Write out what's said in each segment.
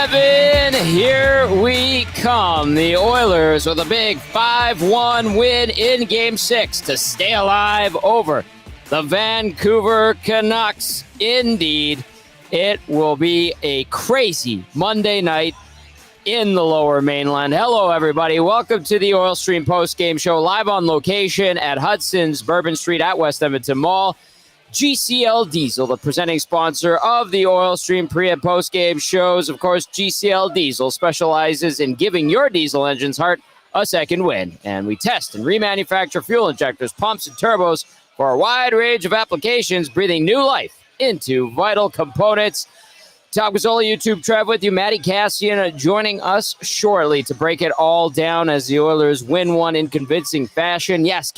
7, here we come. The Oilers with a big 5-1 win in Game 6 to stay alive over the Vancouver Canucks. Indeed, it will be a crazy Monday night in the Lower Mainland. Hello, everybody. Welcome to the Oil Stream Postgame Show, live on location at Hudson's Bourbon Street at West Edmonton Mall. GCL Diesel, the presenting sponsor of the Oil Stream pre- and post-game shows. Of course, GCL Diesel specializes in giving your diesel engine's heart a second wind. And we test and remanufacture fuel injectors, pumps, and turbos for a wide range of applications, breathing new life into vital components. Top Gazzola, YouTube, Trev with you. Matty Kassian joining us shortly to break it all down as the Oilers win one in convincing fashion. Yes,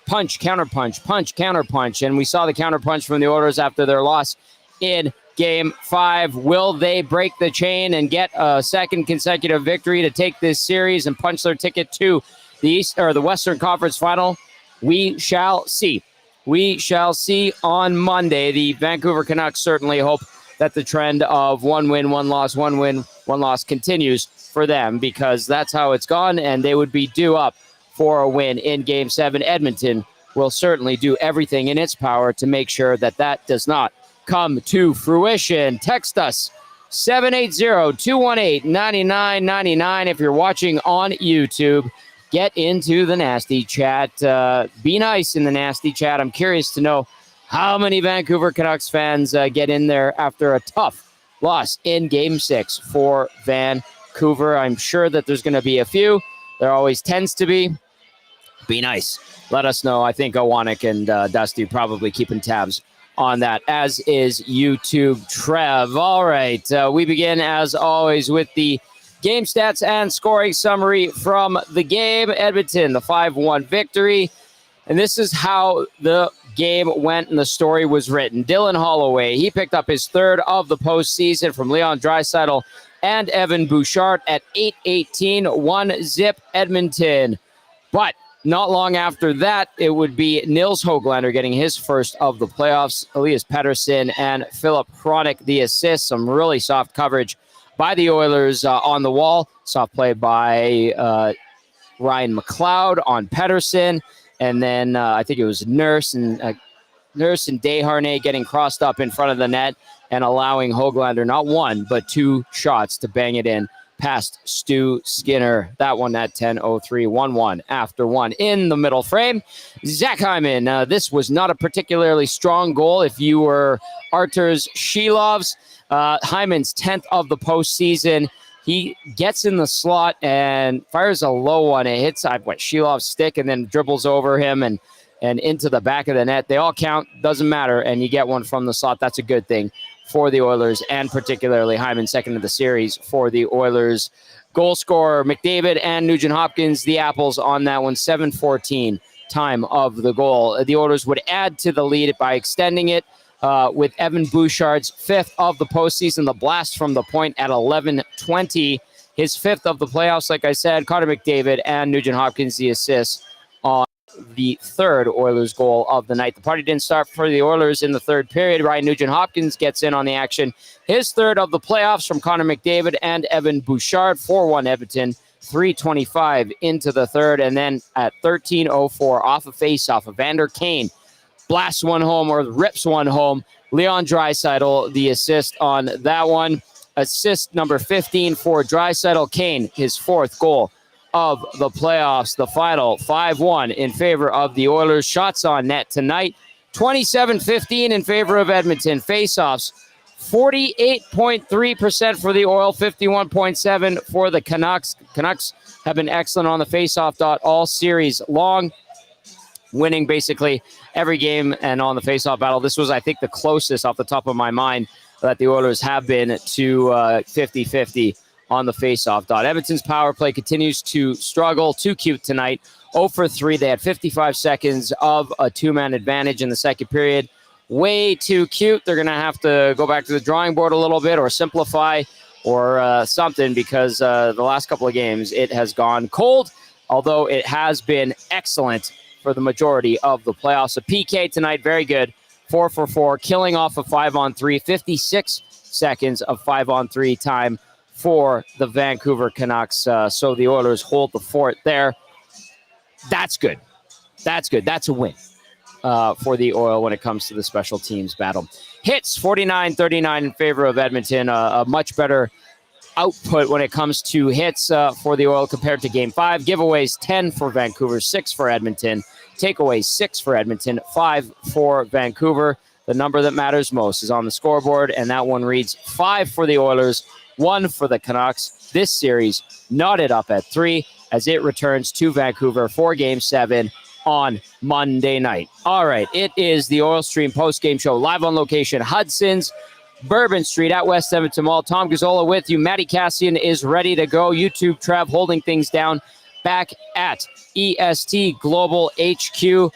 punch, counterpunch, punch, counterpunch. And we saw the counterpunch from the Oilers after their loss in Game 5. Will they break the chain and get a second consecutive victory to take this series and punch their ticket to the Western Conference Final? We shall see. We shall see on Monday. The Vancouver Canucks certainly hope that the trend of one win, one loss, one win, one loss continues for them, because that's how it's gone, and they would be due up for a win in Game 7. Edmonton will certainly do everything in its power to make sure that that does not come to fruition. Text us 780-218-9999 if you're watching on YouTube. Get into the nasty chat. Be nice in the nasty chat. I'm curious to know how many Vancouver Canucks fans get in there after a tough loss in Game 6 for Vancouver. I'm sure that there's going to be a few. There always tends to be. Be nice. Let us know. I think Owanik and Dusty probably keeping tabs on that, as is YouTube Trev. All right. We begin, as always, with the game stats and scoring summary from the game. Edmonton, the 5-1 victory. And this is how the game went and the story was written. Dylan Holloway, he picked up his third of the postseason from Leon Draisaitl and Evan Bouchard at 8:18, 1-zip Edmonton. But not long after that, it would be Nils Höglander getting his first of the playoffs. Elias Pettersson and Philip Hronek the assists. Some really soft coverage by the Oilers on the wall. Soft play by Ryan McLeod on Pettersson. And then I think it was Nurse and Desharnais getting crossed up in front of the net and allowing Höglander not one, but two shots to bang it in past Stu Skinner. That one at 10:03, 1-1 after one in the middle frame. Zach Hyman, this was not a particularly strong goal. If you were Artur's Shilovs, Hyman's 10th of the postseason. He gets in the slot and fires a low one. It hits Shilov's stick and then dribbles over him and into the back of the net. They all count, doesn't matter, and you get one from the slot. That's a good thing for the Oilers, and particularly Hyman, second of the series for the Oilers. Goal scorer McDavid and Nugent-Hopkins, the apples on that one, 7:14 time of the goal. The Oilers would add to the lead by extending it with Evan Bouchard's fifth of the postseason, the blast from the point at 11:20. His fifth of the playoffs, like I said. Connor McDavid and Nugent-Hopkins, the assists on the third Oilers goal of the night. The party didn't start for the Oilers in the third period. Ryan Nugent-Hopkins gets in on the action. His third of the playoffs from Connor McDavid and Evan Bouchard. 4-1 Edmonton, 3:25 into the third. And then at 13:04, off a face-off, Evander Kane blasts one home or rips one home. Leon Draisaitl, the assist on that one. Assist number 15 for Draisaitl. Kane, his fourth goal of the playoffs. The final 5-1 in favor of the Oilers. Shots on net tonight, 27-15 in favor of Edmonton. Faceoffs, 48.3% for the Oil, 51.7% for the Canucks. Canucks have been excellent on the faceoff dot all series long, winning basically every game and on the faceoff battle. This was, I think, the closest off the top of my mind that the Oilers have been to 50-50 on the faceoff dot. Edmonton's power play continues to struggle. Too cute tonight. 0 for 3. They had 55 seconds of a two-man advantage in the second period. Way too cute. They're going to have to go back to the drawing board a little bit or simplify or something, because the last couple of games it has gone cold, although it has been excellent for the majority of the playoffs. A PK tonight, very good. 4 for 4, killing off a 5-on-3, 56 seconds of 5-on-3 time for the Vancouver Canucks. So the Oilers hold the fort there. That's good. That's good. That's a win for the Oil when it comes to the special teams battle. Hits 49-39 in favor of Edmonton. A much better output when it comes to hits for the Oil compared to Game 5. Giveaways 10 for Vancouver, 6 for Edmonton. Takeaways 6 for Edmonton, 5 for Vancouver. The number that matters most is on the scoreboard, and that one reads 5 for the Oilers, 1 for the Canucks. This series knotted up at 3 as it returns to Vancouver for Game 7 on Monday night. All right, it is the Oil Stream postgame show live on location, Hudson's Bourbon Street at West Edmonton Mall. Tom Gazzola with you. Matty Kassian is ready to go. YouTube, Trev holding things down back at EST Global HQ.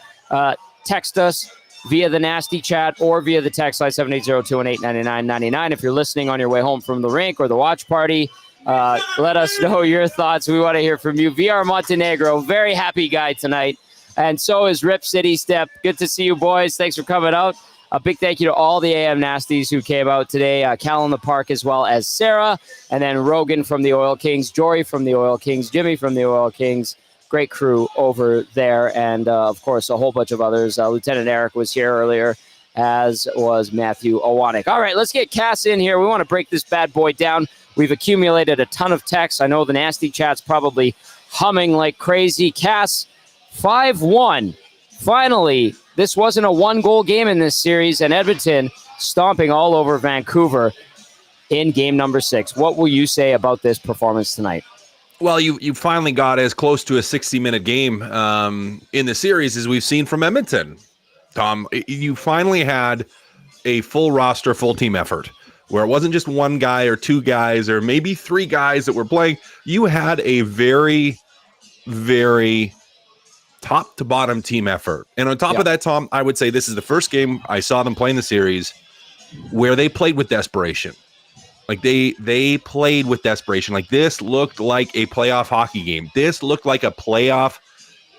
Text us via the Nasty Chat or via the text line 780-218-9999. If you're listening on your way home from the rink or the watch party, let us know your thoughts. We want to hear from you. VR Montenegro, very happy guy tonight. And so is Rip City Step. Good to see you, boys. Thanks for coming out. A big thank you to all the AM Nasties who came out today. Cal in the Park, as well as Sarah. And then Rogan from the Oil Kings, Jory from the Oil Kings, Jimmy from the Oil Kings. Great crew over there. And, of course, a whole bunch of others. Lieutenant Eric was here earlier, as was Matthew Owanek. All right, let's get Cass in here. We want to break this bad boy down. We've accumulated a ton of texts. I know the Nasty Chat's probably humming like crazy. Cass, 5-1. Finally, this wasn't a one-goal game in this series, and Edmonton stomping all over Vancouver in game number 6. What will you say about this performance tonight? Well, you finally got as close to a 60-minute game in the series as we've seen from Edmonton. Tom, you finally had a full roster, full team effort, where it wasn't just one guy or two guys or maybe three guys that were playing. You had a very, very top to bottom team effort. And on top of that, Tom, I would say this is the first game I saw them play in the series where they played with desperation. Like they played with desperation. Like this looked like a playoff hockey game. This looked like a playoff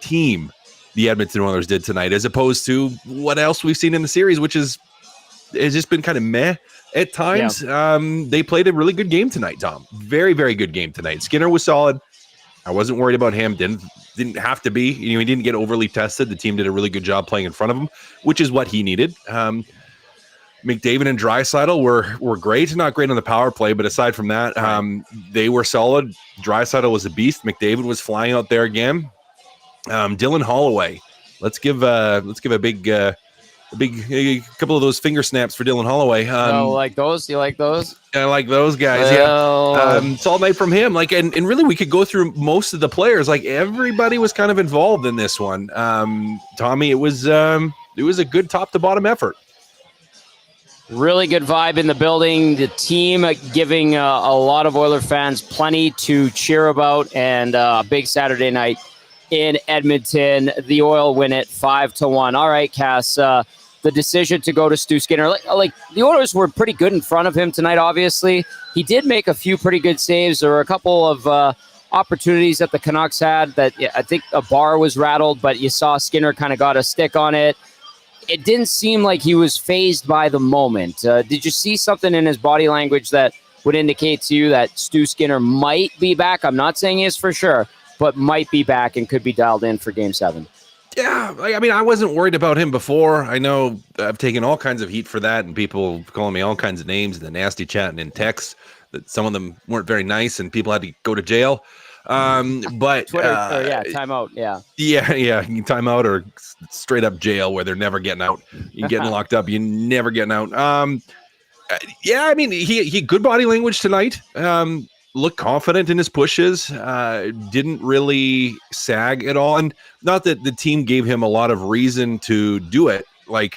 team the Edmonton Oilers did tonight, as opposed to what else we've seen in the series, which is it's just been kind of meh at times. Yeah. They played a really good game tonight, Tom. Very, very good game tonight. Skinner was solid. I wasn't worried about him. Didn't have to be. He didn't get overly tested. The team did a really good job playing in front of him, which is what he needed. McDavid and Draisaitl were great. Not great on the power play, but aside from that, they were solid. Draisaitl was a beast. McDavid was flying out there again. Dylan Holloway. Let's give a big a couple of those finger snaps for Dylan Holloway. Like those? You like those? I like those guys. Yeah. Solid night from him. Like, and really, we could go through most of the players. Like, everybody was kind of involved in this one. Tommy, it was a good top to bottom effort. Really good vibe in the building. The team giving a lot of Oiler fans plenty to cheer about, and a big Saturday night in Edmonton. The Oil win it 5-1. All right, Cass. The decision to go to Stu Skinner, like the Oilers were pretty good in front of him tonight. Obviously, he did make a few pretty good saves. There were a couple of opportunities that the Canucks had that I think a bar was rattled, but you saw Skinner kind of got a stick on it. It didn't seem like he was fazed by the moment. Did you see something in his body language that would indicate to you that Stu Skinner might be back? I'm not saying he is for sure, but might be back and could be dialed in for Game 7. Yeah, I mean, I wasn't worried about him before. I know I've taken all kinds of heat for that, and people calling me all kinds of names in the Nasty Chat and in text, that some of them weren't very nice, and people had to go to jail. But Twitter, timeout. Yeah, you can timeout or straight up jail where they're never getting out. You're getting locked up. You're never getting out. Yeah, I mean, he good body language tonight. Looked confident in his pushes. Didn't really sag at all, and not that the team gave him a lot of reason to do it. Like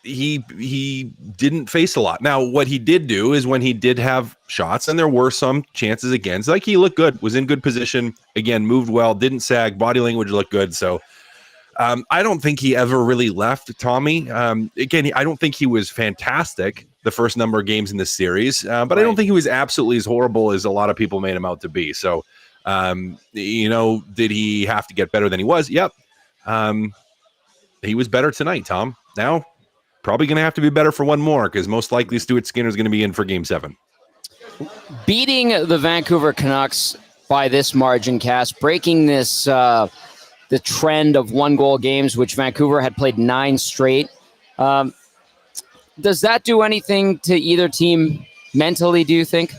he didn't face a lot. Now, what he did do is when he did have shots, and there were some chances against, like he looked good, was in good position, again, moved well, didn't sag, body language looked good. So I don't think he ever really left Tommy. Again, I don't think he was fantastic the first number of games in this series, but right. I don't think he was absolutely as horrible as a lot of people made him out to be. So, did he have to get better than he was? Yep. He was better tonight, Tom. Now, probably going to have to be better for one more, because most likely Stuart Skinner is going to be in for Game 7. beating the Vancouver Canucks by this margin, Cass, breaking this the trend of 1-goal games, which Vancouver had played 9 straight. Does that do anything to either team mentally, do you think?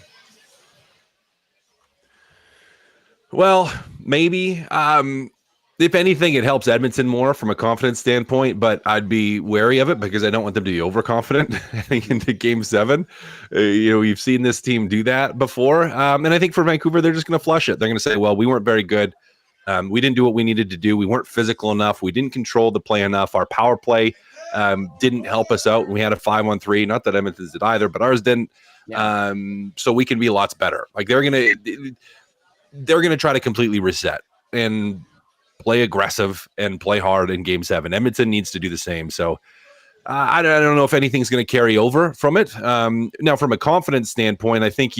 Well, maybe. If anything, it helps Edmonton more from a confidence standpoint, but I'd be wary of it because I don't want them to be overconfident heading into Game 7. We've seen this team do that before. And I think for Vancouver, they're just going to flush it. They're going to say, well, we weren't very good. We didn't do what we needed to do. We weren't physical enough. We didn't control the play enough. Our power play didn't help us out. We had a 5-on-3. Not that Edmonton's did either, but ours didn't. Yeah. So we can be lots better. Like they're going to try to completely reset and play aggressive and play hard in Game 7. Edmonton needs to do the same. So I don't know if anything's going to carry over from it. Now, from a confidence standpoint, I think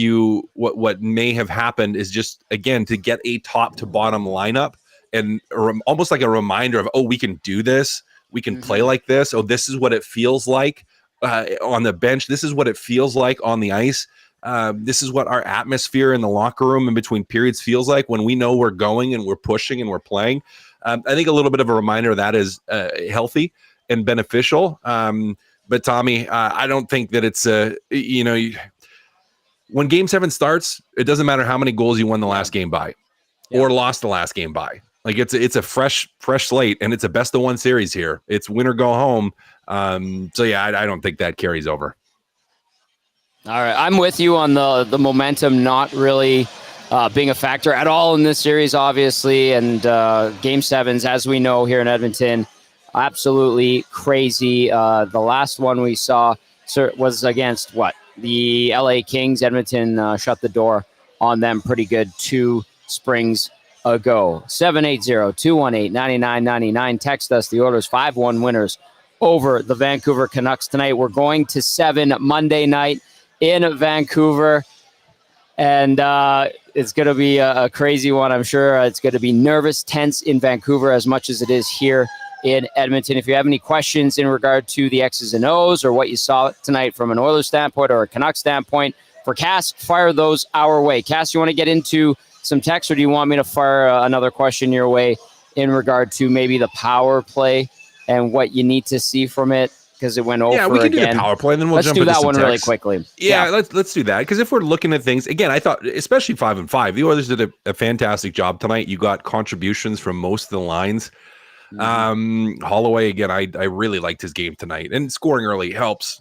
what may have happened is just, again, to get a top to bottom lineup and almost like a reminder of, we can do this. We can play like this. This is what it feels like on the bench. This is what it feels like on the ice. This is what our atmosphere in the locker room in between periods feels like when we know we're going and we're pushing and we're playing. I think a little bit of a reminder of that is healthy and beneficial. But Tommy, I don't think that it's when Game 7 starts, it doesn't matter how many goals you won the last game by or lost the last game by. Like it's a fresh slate, and it's a best of 1 series here. It's win or go home. I don't think that carries over. All right, I'm with you on the momentum not really being a factor at all in this series, obviously, and Game 7s, as we know here in Edmonton, absolutely crazy. The last one we saw was against the LA Kings. Edmonton shut the door on them pretty good 2 springs ago. 780-218-9999. Text us. The Oilers 5-1 winners over the Vancouver Canucks tonight. We're going to 7 Monday night in Vancouver, and it's going to be a crazy one, I'm sure. It's going to be nervous, tense in Vancouver as much as it is here in Edmonton. If you have any questions in regard to the X's and O's or what you saw tonight from an Oilers standpoint or a Canucks standpoint, for Cass, fire those our way. Cass, you want to get into some text, or do you want me to fire another question your way in regard to maybe the power play and what you need to see from it? Because it went over again. Yeah, we can do the power play, and then we'll jump into some text. Let's do that one really quickly. Yeah, let's do that. Because if we're looking at things, again, I thought, especially 5-5, the Oilers did a fantastic job tonight. You got contributions from most of the lines. Holloway, again, I really liked his game tonight. And scoring early helps,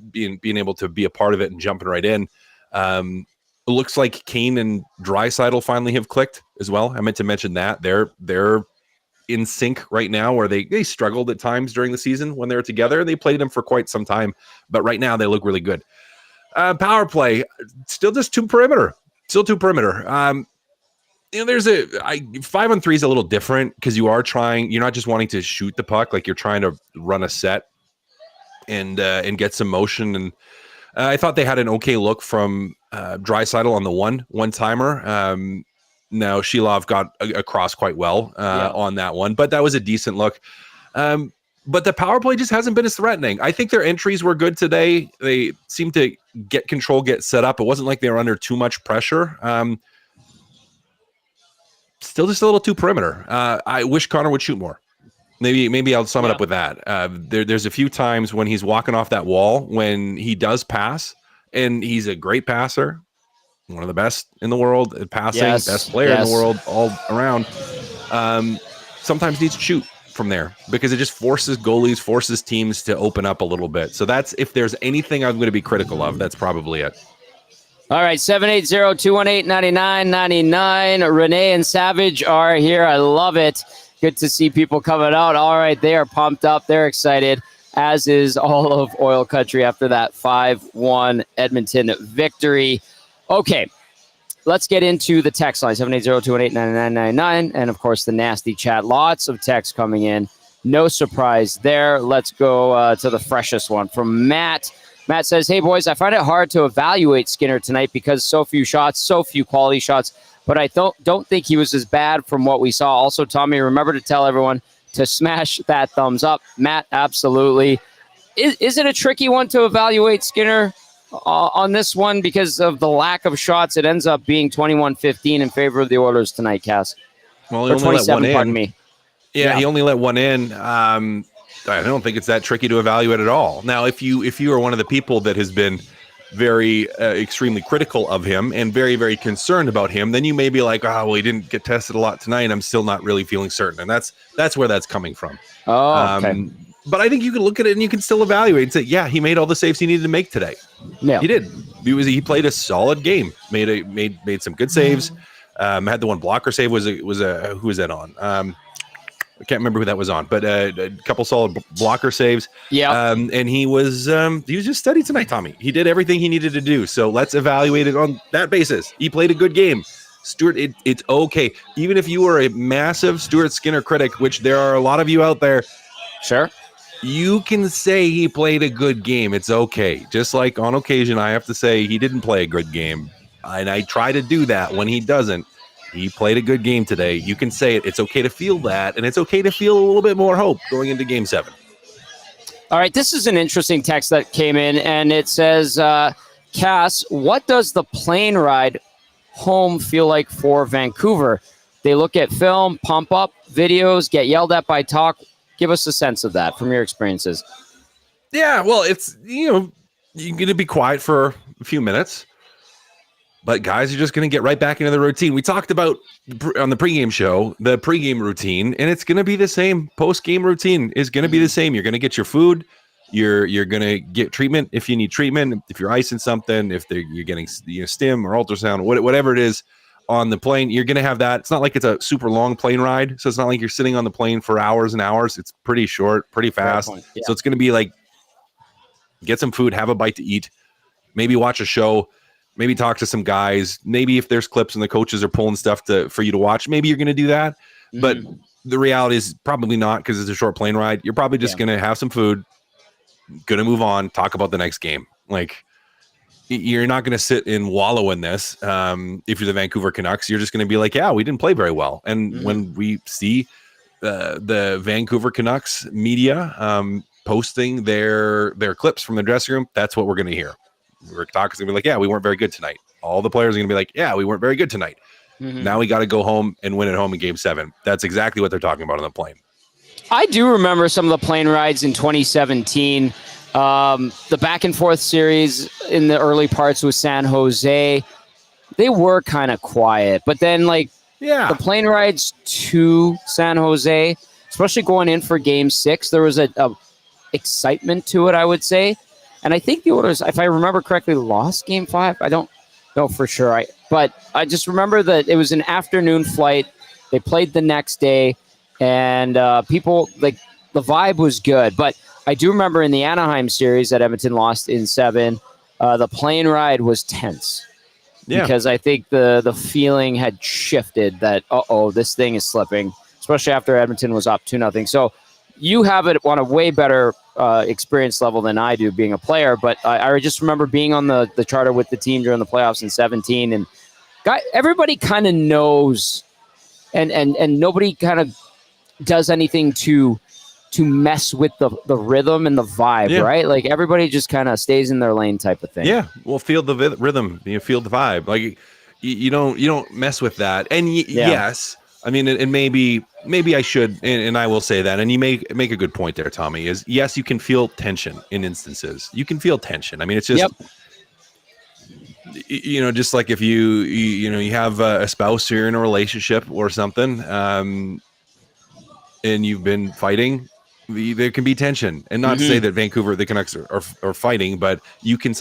being able to be a part of it and jumping right in. It looks like Kane and Draisaitl finally have clicked as well. I meant to mention that. They're in sync right now, where they struggled at times during the season when they were together. They played them for quite some time, but right now they look really good. Power play, still just two perimeter. There's there's 5-on-3 is a little different because you're not just wanting to shoot the puck, like you're trying to run a set and get some motion. And I thought they had an okay look from Draisaitl on the one-timer. Now, Shilov got across quite well on that one, but that was a decent look. But the power play just hasn't been as threatening. I think their entries were good today. They seemed to get control, get set up. It wasn't like they were under too much pressure. Still just a little too perimeter. I wish Connor would shoot more. Maybe I'll sum it up with that. There's a few times when he's walking off that wall when he does pass, and he's a great passer. One of the best in the world at passing, best player in the world all around. Sometimes needs to shoot from there because it just forces goalies, forces teams to open up a little bit. So that's, if there's anything I'm going to be critical of, that's probably it. All right, 780-218-9999. Renee and Savage are here. I love it. Good to see people coming out. All right, they are pumped up. They're excited, as is all of Oil Country after that 5-1 Edmonton victory. Okay, let's get into the text line, 780-218-9999, and, of course, the nasty chat. Lots of text coming in. No surprise there. Let's go to the freshest one from Matt. Matt says, hey, boys, I find it hard to evaluate Skinner tonight because so few shots, so few quality shots, but I don't think he was as bad from what we saw. Also, Tommy, remember to tell everyone to smash that thumbs up. Matt, absolutely. Is it a tricky one to evaluate Skinner? on this one, because of the lack of shots, it ends up being 21-15 in favor of the Oilers tonight, Cass. Well, he Or only let one 27, in. pardon me. Yeah, he only let one in. I don't think it's that tricky to evaluate at all. Now, if you are one of the people that has been very extremely critical of him and very, very concerned about him, then you may be like, oh, well, he didn't get tested a lot tonight. I'm still not really feeling certain. And that's where that's coming from. Oh, okay. But I think you can look at it and you can still evaluate and say, yeah, he made all the saves he needed to make today. Yeah. He did. He played a solid game, made some good saves. Had the one blocker save was who was that on? I can't remember who that was on, but a couple solid blocker saves. Yeah. And he was just steady tonight, Tommy. He did everything he needed to do. So let's evaluate it on that basis. He played a good game. Stuart, it's okay. Even if you are a massive Stuart Skinner critic, which there are a lot of you out there, sure, you can say he played a good game. It's okay. Just like on occasion, I have to say he didn't play a good game. And I try to do that when he doesn't. He played a good game today. You can say it. It's okay to feel that, and it's okay to feel a little bit more hope going into Game 7. All right, this is an interesting text that came in, and it says, Cass, what does the plane ride home feel like for Vancouver? They look at film, pump up videos, get yelled at by talk. Give us a sense of that from your experiences. Yeah, well, it's, you're going to be quiet for a few minutes. But guys are just going to get right back into the routine. We talked about on the pregame show, the pregame routine, and it's going to be the same. Postgame routine is going to be the same. You're going to get your food. You're going to get treatment if you need treatment. If you're icing something, if you're getting stim or ultrasound, whatever it is on the plane, you're going to have that. It's not like it's a super long plane ride, so it's not like you're sitting on the plane for hours and hours. It's pretty short, pretty fast. Yeah. So it's going to be like get some food, have a bite to eat, maybe watch a show. Maybe talk to some guys. Maybe if there's clips and the coaches are pulling stuff for you to watch, maybe you're going to do that. But the reality is probably not, because it's a short plane ride. You're probably just going to have some food, going to move on, talk about the next game. Like, you're not going to sit and wallow in this. If you're the Vancouver Canucks, you're just going to be like, yeah, we didn't play very well. And when we see the Vancouver Canucks media posting their clips from the dressing room, that's what we're going to hear. Rick Talk is going to be like, yeah, we weren't very good tonight. All the players are going to be like, yeah, we weren't very good tonight. Now we got to go home and win at home in Game 7. That's exactly what they're talking about on the plane. I do remember some of the plane rides in 2017. The back and forth series in the early parts with San Jose, they were kind of quiet. But then, the plane rides to San Jose, especially going in for Game 6, there was a excitement to it, I would say. And I think the Oilers, if I remember correctly, lost Game 5. I don't know for sure. But I just remember that it was an afternoon flight. They played the next day, and people, the vibe was good. But I do remember in the Anaheim series that Edmonton lost in 7, the plane ride was tense. Yeah. Because I think the feeling had shifted that, this thing is slipping, especially after Edmonton was up 2-0. So you have it on a way better experience level than I do being a player, but I just remember being on the charter with the team during the playoffs in 17, and everybody kind of knows, and nobody kind of does anything to mess with the rhythm and the vibe, right? Like everybody just kind of stays in their lane type of thing. Yeah, well, feel the rhythm, feel the vibe. Like you don't mess with that. And yes, I mean, and maybe I should, and I will say that, and you make a good point there, Tommy, is yes, you can feel tension in instances. You can feel tension. I mean, it's just, just like if you have a spouse or you're in a relationship or something, and you've been fighting, there can be tension. And not to say that Vancouver, the Canucks are fighting, but you can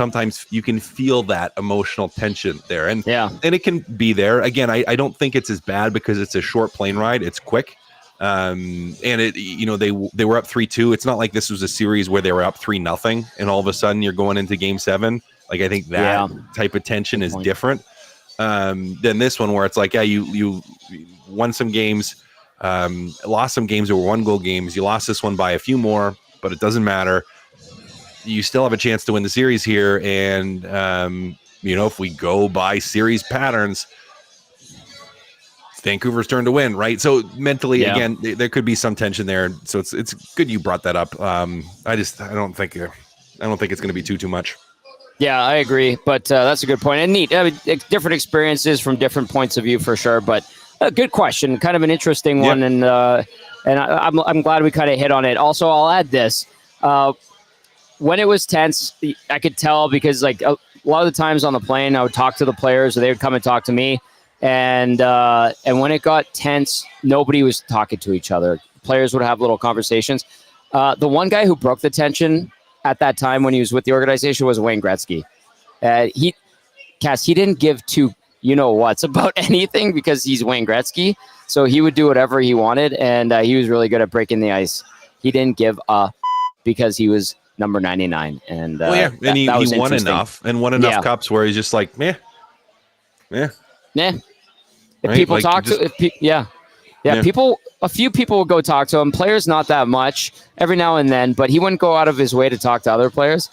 feel that emotional tension there. And it can be there. Again, I don't think it's as bad because it's a short plane ride. It's quick. And it, they were up 3-2. It's not like this was a series where they were up 3-0 and all of a sudden you're going into Game 7. Like, I think that type of tension is different than this one, where it's like, you won some games, lost some games that were 1-goal games. You lost this one by a few more, but it doesn't matter. You still have a chance to win the series here. And, if we go by series patterns, it's Vancouver's turn to win, right? So mentally, again, there could be some tension there. So it's good you brought that up. I don't think it's going to be too much. Yeah, I agree. But that's a good point. And neat. I mean, different experiences from different points of view for sure. But a good question. Kind of an interesting one. And I'm glad we kind of hit on it. Also, I'll add this. When it was tense, I could tell because like a lot of the times on the plane, I would talk to the players or they would come and talk to me. And when it got tense, nobody was talking to each other. Players would have little conversations. The one guy who broke the tension at that time when he was with the organization was Wayne Gretzky. He didn't give two you-know-whats about anything because he's Wayne Gretzky. So he would do whatever he wanted, and he was really good at breaking the ice. He didn't give a because he was number 99. And and he won enough cups where he's just like, meh. If right? people like talk just, to, people, a few people would go talk to him. Players, not that much, every now and then, but he wouldn't go out of his way to talk to other players.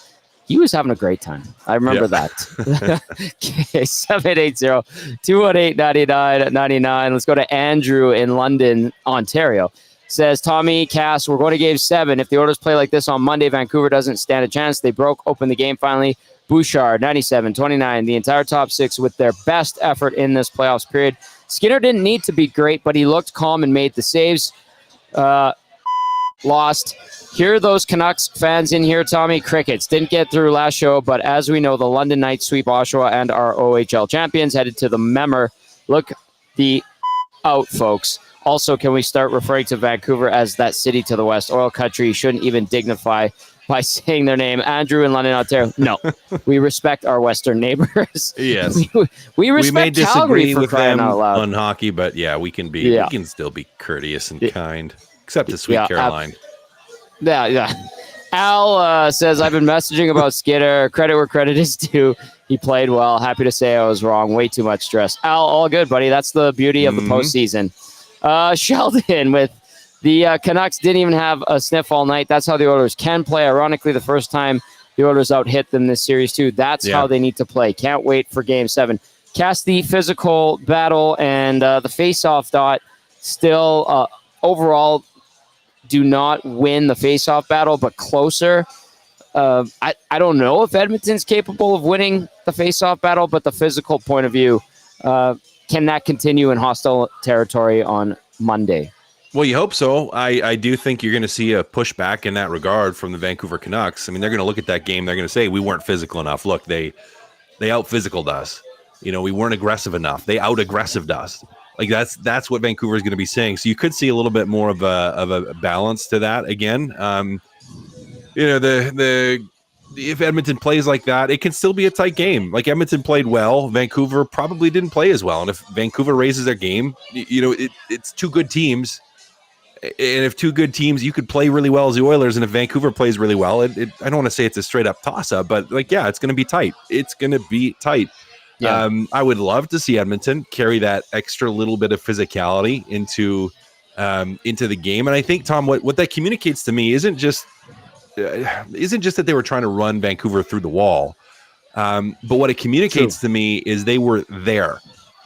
He was having a great time. I remember that. Okay, 780-218-9999. Let's go to Andrew in London, Ontario. Says, Tommy, Cass, we're going to Game 7. If the Oilers play like this on Monday, Vancouver doesn't stand a chance. They broke open the game finally. Bouchard, 97-29. The entire top six with their best effort in this playoffs period. Skinner didn't need to be great, but he looked calm and made the saves. Lost. Here are those Canucks fans in here, Tommy. Crickets. Didn't get through last show, but as we know, the London Knights sweep Oshawa and our OHL champions headed to the Memmer. Look the out, folks. Also, can we start referring to Vancouver as that city to the west? Oil country shouldn't even dignify by saying their name. Andrew in London, Ontario. No, we respect our western neighbors. Yes, we respect may Calgary disagree for with crying them out loud on hockey, but we can be. We can still be courteous and kind, except to Sweet Caroline. Yeah. Al says, I've been messaging about Skinner. Credit where credit is due. He played well. Happy to say I was wrong. Way too much stress. Al, all good, buddy. That's the beauty of the postseason. Sheldon with the Canucks didn't even have a sniff all night. That's how the Oilers can play. Ironically, the first time the Oilers out-hit them this series, too. That's how they need to play. Can't wait for Game 7. Cast the physical battle and the face-off dot still overall do not win the face-off battle, but closer. I don't know if Edmonton's capable of winning the face-off battle, but the physical point of view, can that continue in hostile territory on Monday? Well, you hope so. I do think you're going to see a pushback in that regard from the Vancouver Canucks. I mean, they're going to look at that game. They're going to say, we weren't physical enough. Look, they out-physicaled us. We weren't aggressive enough. They out-aggressived us. Like that's what Vancouver is going to be saying. So you could see a little bit more of a balance to that again. If Edmonton plays like that, it can still be a tight game. Like Edmonton played well, Vancouver probably didn't play as well. And if Vancouver raises their game, it's two good teams. And if two good teams, you could play really well as the Oilers. And if Vancouver plays really well, I don't want to say it's a straight up toss up, but it's going to be tight. It's going to be tight. Yeah. I would love to see Edmonton carry that extra little bit of physicality into the game. And I think, Tom, what that communicates to me isn't just that they were trying to run Vancouver through the wall, but what it communicates to me is they were there.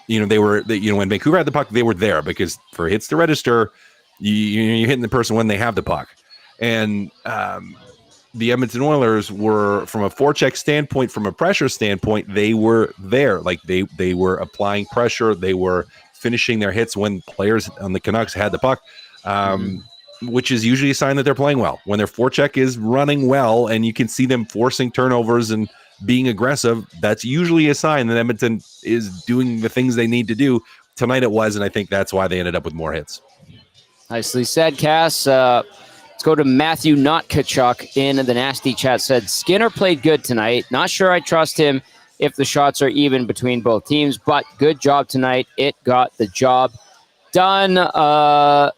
When Vancouver had the puck, they were there because for hits to register, you're hitting the person when they have the puck. And the Edmonton Oilers were, from a forecheck standpoint, from a pressure standpoint, they were there. Like they were applying pressure. They were finishing their hits when players on the Canucks had the puck, which is usually a sign that they're playing well. When their forecheck is running well and you can see them forcing turnovers and being aggressive, that's usually a sign that Edmonton is doing the things they need to do. Tonight it was, and I think that's why they ended up with more hits. Nicely said, Cass. Let's go to Matthew Not Kachuk in the nasty chat. Said, Skinner played good tonight. Not sure I trust him if the shots are even between both teams, but good job tonight. It got the job done. I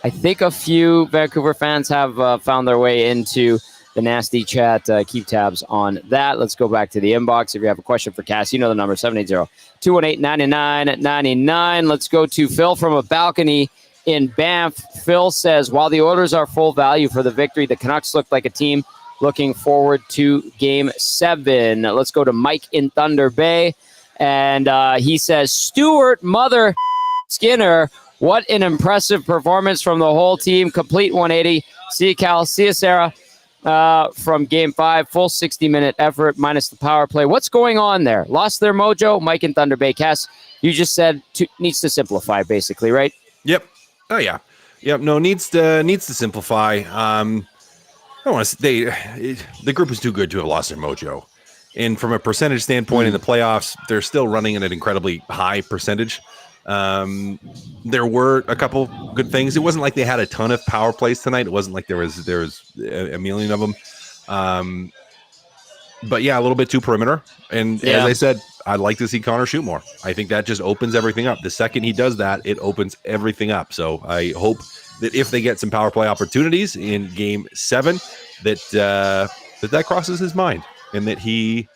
think a few Vancouver fans have found their way into the nasty chat. Keep tabs on that. Let's go back to the inbox. If you have a question for Cass, you know the number, 780-218-9999. Let's go to Phil from a balcony in Banff. Phil says, while the Oilers are full value for the victory, the Canucks look like a team looking forward to Game 7. Let's go to Mike in Thunder Bay. And he says, Stuart Mother Skinner, what an impressive performance from the whole team. Complete 180. See you, Cal. See you, Sarah. from Game 5, full 60-minute effort minus the power play. What's going on there? Lost their mojo? Mike in Thunder Bay. Cass, you just said needs to simplify, basically, right? Yep. Oh yeah. Yep. No, needs to simplify. I don't want to. The group is too good to have lost their mojo, and from a percentage standpoint in the playoffs, they're still running at an incredibly high percentage. There were a couple good things. It wasn't like they had a ton of power plays tonight. It wasn't like there was a million of them. But yeah, a little bit too perimeter. And as I said, I'd like to see Connor shoot more. I think that just opens everything up. The second he does that, it opens everything up. So I hope that if they get some power play opportunities in Game 7, that crosses his mind and that he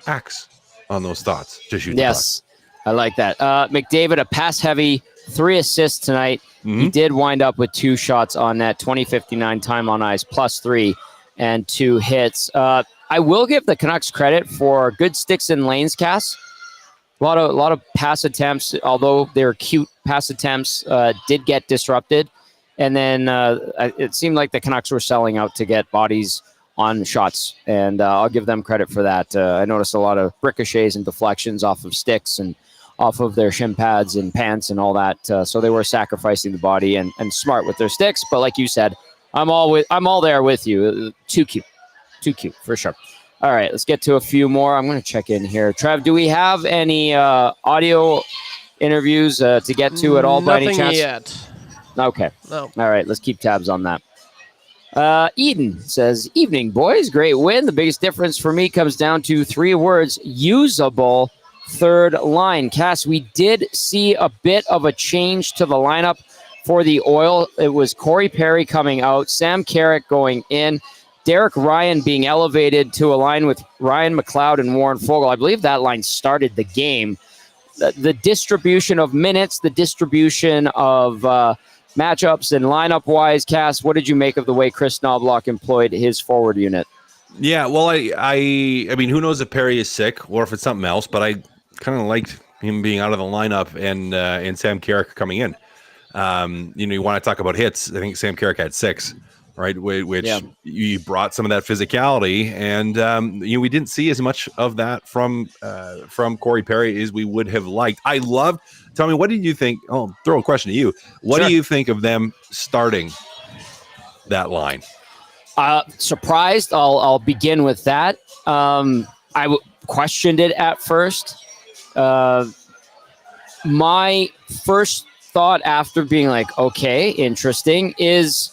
acts on those thoughts to shoot. Yes, I like that. McDavid, a pass-heavy, 3 assists tonight. He did wind up with 2 shots on net, 20-59 time on ice, +3, and 2 hits. I will give the Canucks credit for good sticks and lanes, Cass. A lot of pass attempts, although they're cute pass attempts, did get disrupted. And then it seemed like the Canucks were selling out to get bodies on shots, and I'll give them credit for that. I noticed a lot of ricochets and deflections off of sticks and off of their shin pads and pants and all that. So they were sacrificing the body and smart with their sticks. But like you said, I'm all there with you. Too cute for sure. All right, let's get to a few more. I'm going to check in here. Trev, do we have any audio interviews to get to at all by any chance? Nothing yet. Okay. No. All right, let's keep tabs on that. Eden says, evening, boys. Great win. The biggest difference for me comes down to 3 words, usable third line. Cass, we did see a bit of a change to the lineup for the Oil. It was Corey Perry coming out, Sam Carrick going in, Derek Ryan being elevated to a line with Ryan McLeod and Warren Fogle. I believe that line started the game. The distribution of minutes, the distribution of matchups and lineup-wise, Cass, what did you make of the way Chris Knobloch employed his forward unit? Yeah, well, I mean, who knows if Perry is sick or if it's something else, but I kind of liked him being out of the lineup and Sam Carrick coming in. You want to talk about hits. I think Sam Carrick had 6, right? Which you brought some of that physicality, and we didn't see as much of that from Corey Perry as we would have liked. Tell me, what did you think? I'll throw a question to you. What do you think of them starting that line? Surprised. I'll begin with that. I questioned it at first. My first thought after being like, okay, interesting, is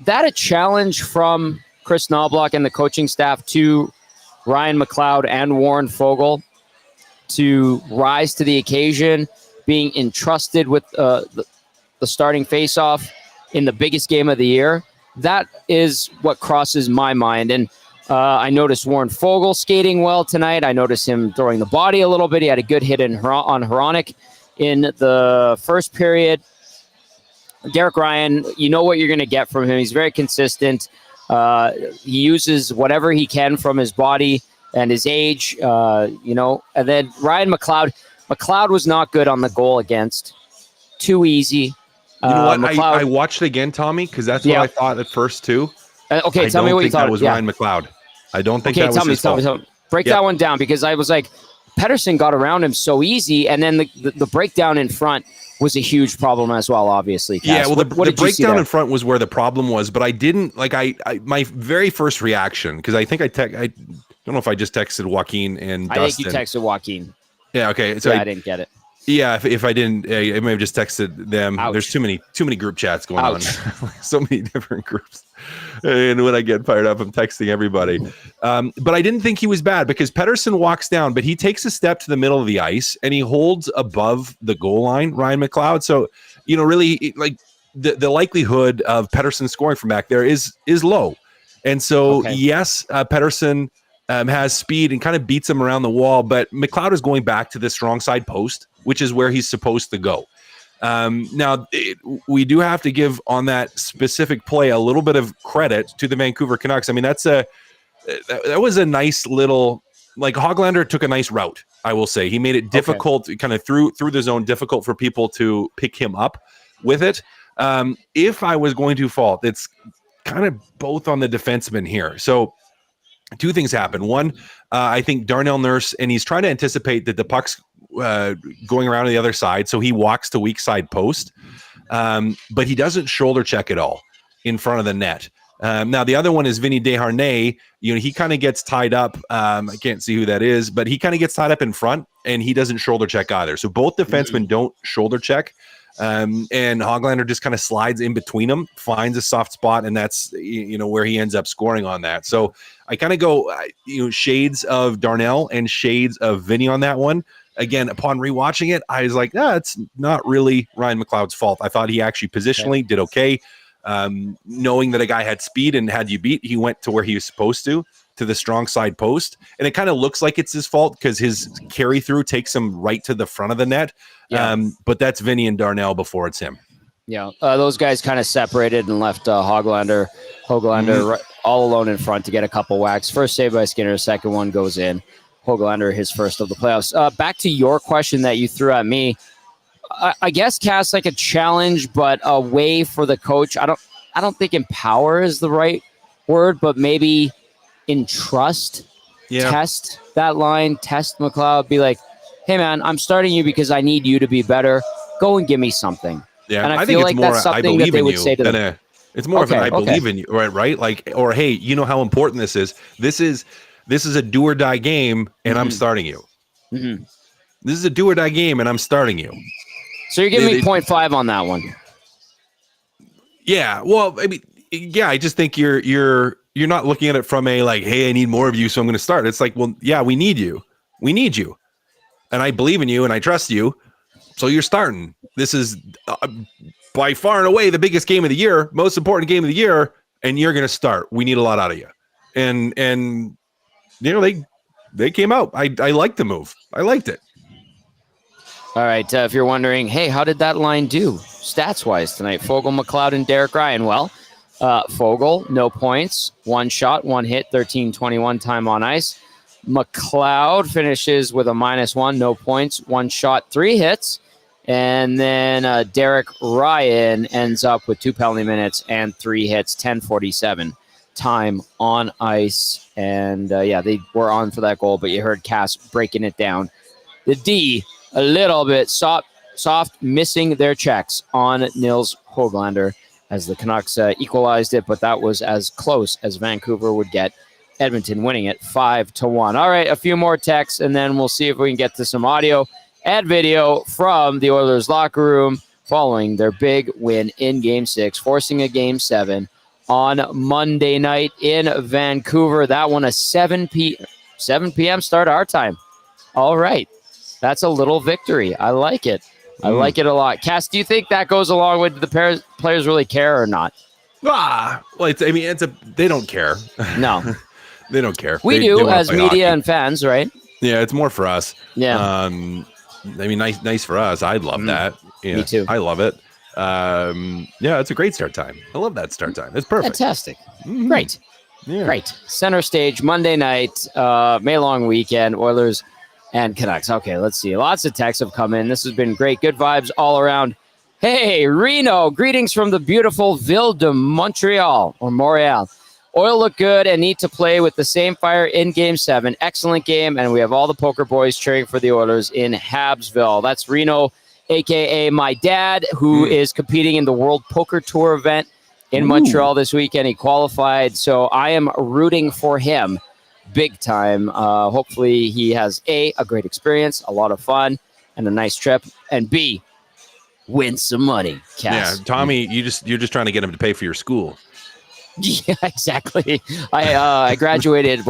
that a challenge from Chris Knobloch and the coaching staff to Ryan McLeod and Warren Fogle to rise to the occasion, being entrusted with the starting faceoff in the biggest game of the year? That is what crosses my mind. And I noticed Warren Fogle skating well tonight. I noticed him throwing the body a little bit. He had a good hit on Hronik in the first period. Derek Ryan, you know what you're going to get from him. He's very consistent. He uses whatever he can from his body and his age, And then Ryan McLeod. McLeod was not good on the goal against. Too easy. You know what? I watched it again, Tommy, because that's what I thought at first too. Okay, tell me what you thought. That was Ryan McLeod. I don't think that was his fault. Tell me. Break that one down, because I was like, Pettersson got around him so easy, and then the breakdown in front was a huge problem as well, obviously. Cass. Yeah, well, the breakdown in front was where the problem was, but I didn't, my very first reaction, because I think I don't know if I just texted Joaquin and Dustin. I think you texted Joaquin. Yeah, okay. So I didn't get it. Yeah, if I didn't, I may have just texted them. Ouch. There's too many group chats going on. So many different groups. And when I get fired up, I'm texting everybody. But I didn't think he was bad, because Pettersson walks down, but he takes a step to the middle of the ice and he holds above the goal line, Ryan McLeod. So, really, the likelihood of Pettersson scoring from back there is low. And so, yes, Pettersson has speed and kind of beats him around the wall, but McLeod is going back to the strong side post, which is where he's supposed to go. Now, we do have to give on that specific play a little bit of credit to the Vancouver Canucks. I mean, that was a nice little, Hoglander took a nice route, I will say. He made it difficult, kind of through the zone, difficult for people to pick him up with it. If I was going to fault, it's kind of both on the defenseman here. So two things happen. One, I think Darnell Nurse, and he's trying to anticipate that the puck's going around to the other side, so he walks to weak side post, but he doesn't shoulder check at all in front of the net. Now, the other one is Vinny Desharnais. He kind of gets tied up. I can't see who that is, but he kind of gets tied up in front, and he doesn't shoulder check either. So both defensemen don't shoulder check. And Hoglander just kind of slides in between them, finds a soft spot, and that's where he ends up scoring on that. So I kind of go shades of Darnell and shades of Vinny on that one. Again, upon rewatching it, I was like, it's not really Ryan McLeod's fault. I thought he actually positionally did okay. Knowing that a guy had speed and had you beat, he went to where he was supposed to the strong side post. And it kind of looks like it's his fault because his carry through takes him right to the front of the net. Yeah. But that's Vinny and Darnell before it's him. Yeah. Those guys kind of separated and left Hoglander all alone in front to get a couple whacks. First save by Skinner, second one goes in. Hoglander, his first of the playoffs. Back to your question that you threw at me. I guess Cass, like a challenge, but a way for the coach. I don't think empower is the right word, but maybe entrust, test that line, test McLeod, be like, hey man, I'm starting you because I need you to be better. Go and give me something. Yeah, and I feel like that's something that they would say to them. It's more of an I believe in you, right? Like, or hey, you know how important this is. This is a do or die game, and I'm starting you. Mm-hmm. This is a do or die game, and I'm starting you. So you're giving me 0.5 on that one. Yeah. Well, I mean, I just think you're not looking at it from a like, hey, I need more of you, so I'm going to start. It's like, well, yeah, we need you. We need you. And I believe in you and I trust you. So you're starting. This is by far and away the biggest game of the year, most important game of the year, and you're going to start. We need a lot out of you. And they came out. I liked the move. I liked it. All right, if you're wondering, hey, how did that line do stats-wise tonight? Fogle, McLeod, and Derek Ryan. Well, Fogle, no points, 1 shot, 1 hit, 13-21 time on ice. McLeod finishes with a -1, no points, 1 shot, 3 hits. And then Derek Ryan ends up with 2 penalty minutes and 3 hits, 10:47 time on ice. And they were on for that goal, but you heard Cass breaking it down. The D, a little bit soft, missing their checks on Nils Hoglander as the Canucks equalized it, but that was as close as Vancouver would get. Edmonton winning it 5-1. All right, a few more texts, and then we'll see if we can get to some audio and video from the Oilers locker room following their big win in Game 6, forcing a Game 7 on Monday night in Vancouver. That one a 7 p.m. start our time. All right. That's a little victory. I like it. I like it a lot. Cass, do you think that goes along with the players really care or not? Well, they don't care. No. They don't care. We do as media hockey. And fans, right? Yeah, it's more for us. Yeah. Nice for us. I'd love that. Yeah, me too. I love it. It's a great start time. I love that start time. It's perfect. Fantastic. Mm-hmm. Great. Yeah. Great. Center stage, Monday night, May long weekend, Oilers and Canucks. Okay, let's see. Lots of texts have come in. This has been great. Good vibes all around. Hey, Reno. Greetings from the beautiful Ville de Montreal or Montreal. Oil look good and need to play with the same fire in Game 7. Excellent game, and we have all the poker boys cheering for the Oilers in Habsville. That's Reno, a.k.a. my dad, who is competing in the World Poker Tour event in Montreal this weekend. He qualified, so I am rooting for him big time. Hopefully he has A, a great experience, a lot of fun, and a nice trip, and B, win some money. Cass. Yeah, Tommy, you're just trying to get him to pay for your school. Yeah, exactly. I graduated,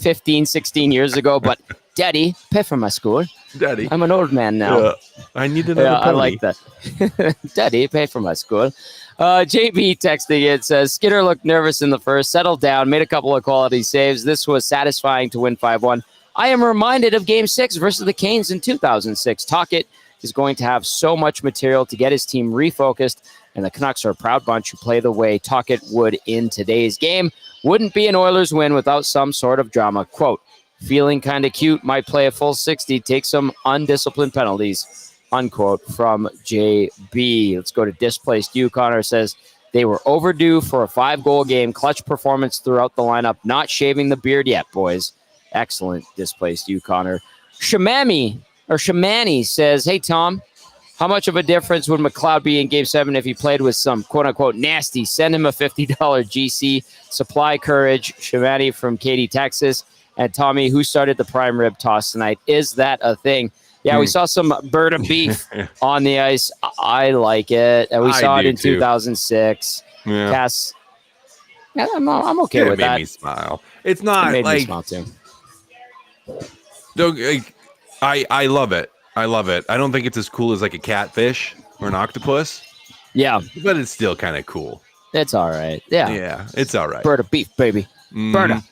15, 16 years ago, but Daddy, pay for my school. Daddy. I'm an old man now. I need another pony. I like that. Daddy, pay for my school. JB texting it says, Skinner looked nervous in the first, settled down, made a couple of quality saves. This was satisfying to win 5-1. I am reminded of Game 6 versus the Canes in 2006. Tocchet is going to have so much material to get his team refocused, and the Canucks are a proud bunch who play the way Tocchet would in today's game. Wouldn't be an Oilers win without some sort of drama. Quote, feeling kind of cute, might play a full 60, take some undisciplined penalties. Unquote from JB. Let's go to Displaced You. Connor says, They were overdue for a 5-goal game. Clutch performance throughout the lineup. Not shaving the beard yet, boys. Excellent displaced you, Connor. Shamani says, hey, Tom, how much of a difference would McLeod be in Game 7 if he played with some quote-unquote nasty? Send him a $50 GC. Supply courage. Shamani from Katy, Texas. And Tommy, who started the prime rib toss tonight? Is that a thing? Yeah, we saw some bird of beef on the ice. I like it. And we saw it in 2006. Yeah. Cass, yeah, I'm okay with that. It made me smile. It's not It made like... me smile too. I love it. I love it. I don't think it's as cool as like a catfish or an octopus. Yeah. But it's still kind of cool. It's all right. Yeah. Yeah, it's all right. Bird of beef, baby. Bird of.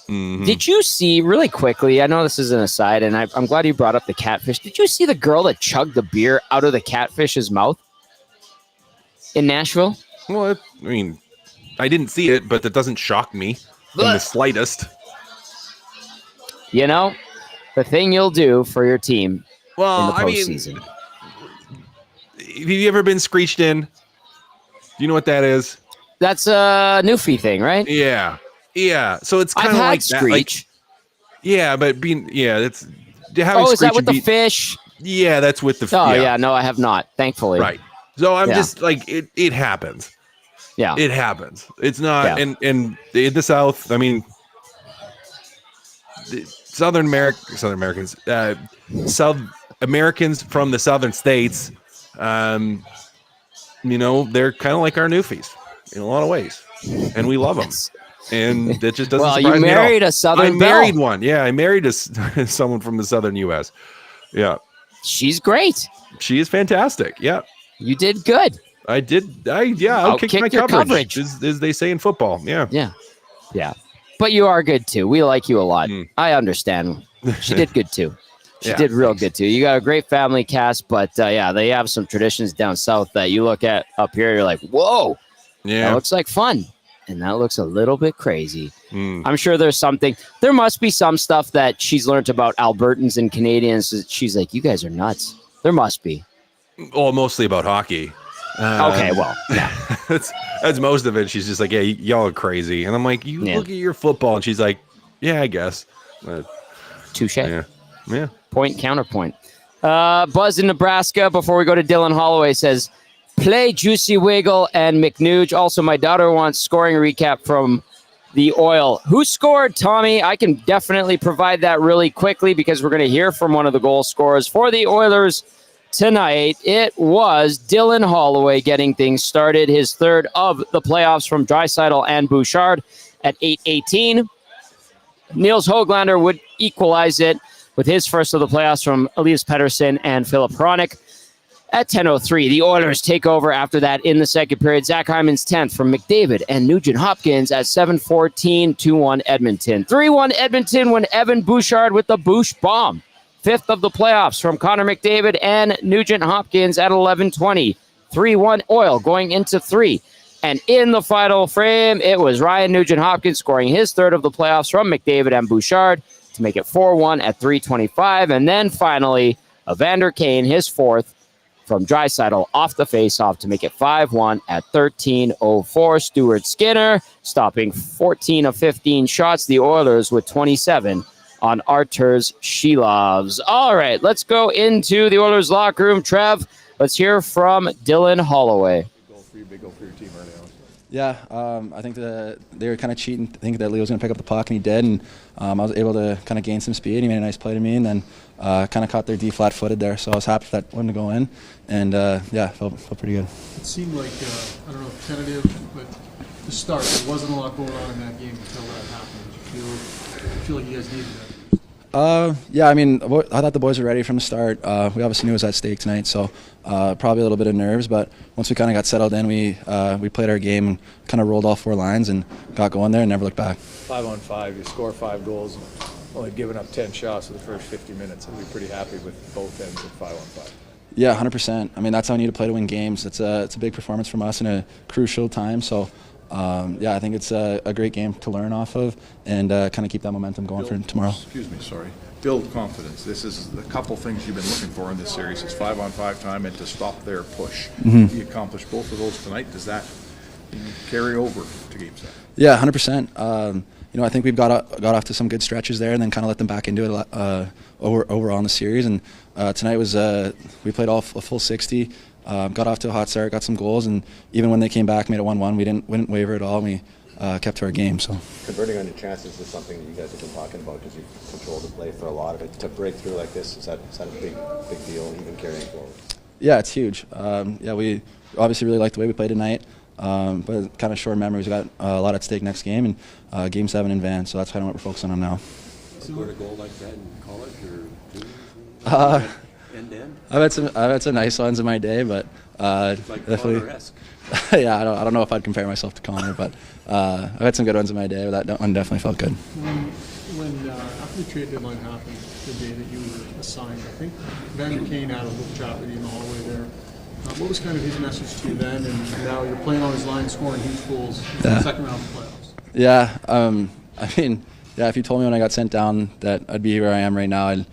Did you see, really quickly, I know this is an aside, and I'm glad you brought up the catfish. Did you see the girl that chugged the beer out of the catfish's mouth in Nashville? Well, I didn't see it, but that doesn't shock me in the slightest. You know, the thing you'll do for your team in the postseason. Have you ever been screeched in? Do you know what that is? That's a Newfie thing, right? Yeah. Yeah, so it's kind of like screech. But that's having. Oh, is that with the fish? Yeah, that's with the. Oh, yeah, no, I have not. Thankfully, right. So I'm just like it happens. Yeah, it happens. It's not, and in the South. I mean, South Americans, South Americans from the southern states. They're kind of like our Newfies in a lot of ways, and we love them. And that just doesn't surprise me. Well, you married a Southern I married one. Yeah, I married someone from the Southern U.S. Yeah. She's great. She is fantastic. Yeah. You did good. I did. I'll kick my coverage, as they say in football. Yeah. Yeah. Yeah. But you are good, too. We like you a lot. I understand. She did good, too. She did real good, too. You got a great family cast, but, they have some traditions down south that you look at up here, you're like, whoa. Yeah. That looks like fun. And that looks a little bit crazy. I'm sure there must be some stuff that she's learned about Albertans and Canadians. She's like, you guys are nuts. There must be. Well, mostly about hockey. Okay, well, yeah. that's most of it. She's just like, yeah, y'all are crazy. And I'm like, look at your football. And she's like, yeah, I guess. Touche. Yeah. Point, counterpoint. Buzz in Nebraska, before we go to Dylan Holloway, says, play Juicy Wiggle and McNuge. Also, my daughter wants scoring recap from the Oil. Who scored, Tommy? I can definitely provide that really quickly because we're going to hear from one of the goal scorers for the Oilers tonight. It was Dylan Holloway getting things started, his third of the playoffs from Draisaitl and Bouchard at 8:18. Niels Höglander would equalize it with his first of the playoffs from Elias Pettersson and Philip Hronik. At 10:03, the Oilers take over after that in the second period. Zach Hyman's 10th from McDavid and Nugent Hopkins at 7:14, 2-1 Edmonton. 3-1 Edmonton when Evan Bouchard with the Bouch bomb. Fifth of the playoffs from Connor McDavid and Nugent Hopkins at 11:20. 3-1 Oil going into 3. And in the final frame, it was Ryan Nugent Hopkins scoring his third of the playoffs from McDavid and Bouchard to make it 4-1 at 3:25. And then finally, Evander Kane, his fourth, from Draisaitl off the faceoff to make it 5-1 at 13:04. Stuart Skinner stopping 14 of 15 shots. The Oilers with 27 on Arturs Shilovs. All right, let's go into the Oilers locker room. Trev, let's hear from Dylan Holloway. Big goal for your team early on. Yeah, I think that they were kind of cheating, thinking that Leo was going to pick up the puck, and he did. And I was able to kind of gain some speed. He made a nice play to me, and then kind of caught their D flat-footed there. So I was happy for that one to go in, and felt pretty good. It seemed like I don't know if tentative, but to start, there wasn't a lot going on in that game until that happened. Did you feel like you guys needed that? Yeah, I mean, I thought the boys were ready from the start. We obviously knew it was at stake tonight, so probably a little bit of nerves. But once we kind of got settled in, we played our game and kind of rolled all 4 lines and got going there and never looked back. 5-on-5, you score 5 goals and only giving up 10 shots in the first 50 minutes. I'd be pretty happy with both ends of 5-on-5. Yeah, 100%. I mean, that's how we need to play to win games. It's a big performance from us in a crucial time. So, I think it's a great game to learn off of and kind of keep that momentum going for tomorrow. Build confidence. This is a couple things you've been looking for in this series. It's 5-on-5 time and to stop their push. You accomplished both of those tonight. Does that can carry over to Game 7? Yeah, 100%. I think we've got off to some good stretches there, and then kind of let them back into it overall in the series. And tonight was we played a full 60, got off to a hot start, got some goals, and even when they came back, made it 1-1. We didn't waver at all. We kept to our game. So converting on your chances is something that you guys have been talking about because you've controlled the play for a lot of it. To break through like this, is that a big deal, even carrying forward? Yeah, it's huge. We obviously really liked the way we played tonight. But kind of short memories. We got a lot at stake next game, and Game 7 in Van, so that's kind of what we're focusing on now. Scored a goal like that in college or end? I've had some nice ones in my day, but Like definitely. Connor-esque. Yeah, I don't know if I'd compare myself to Connor, but I've had some good ones in my day. But that one definitely felt good. When after the trade deadline happened, the day that you were assigned, I think Vander Kane had a little chat with you in the hallway there. What was kind of his message to you then, and now you're playing on his line, scoring huge goals in the second round of the playoffs? Yeah, if you told me when I got sent down that I'd be where I am right now, I don't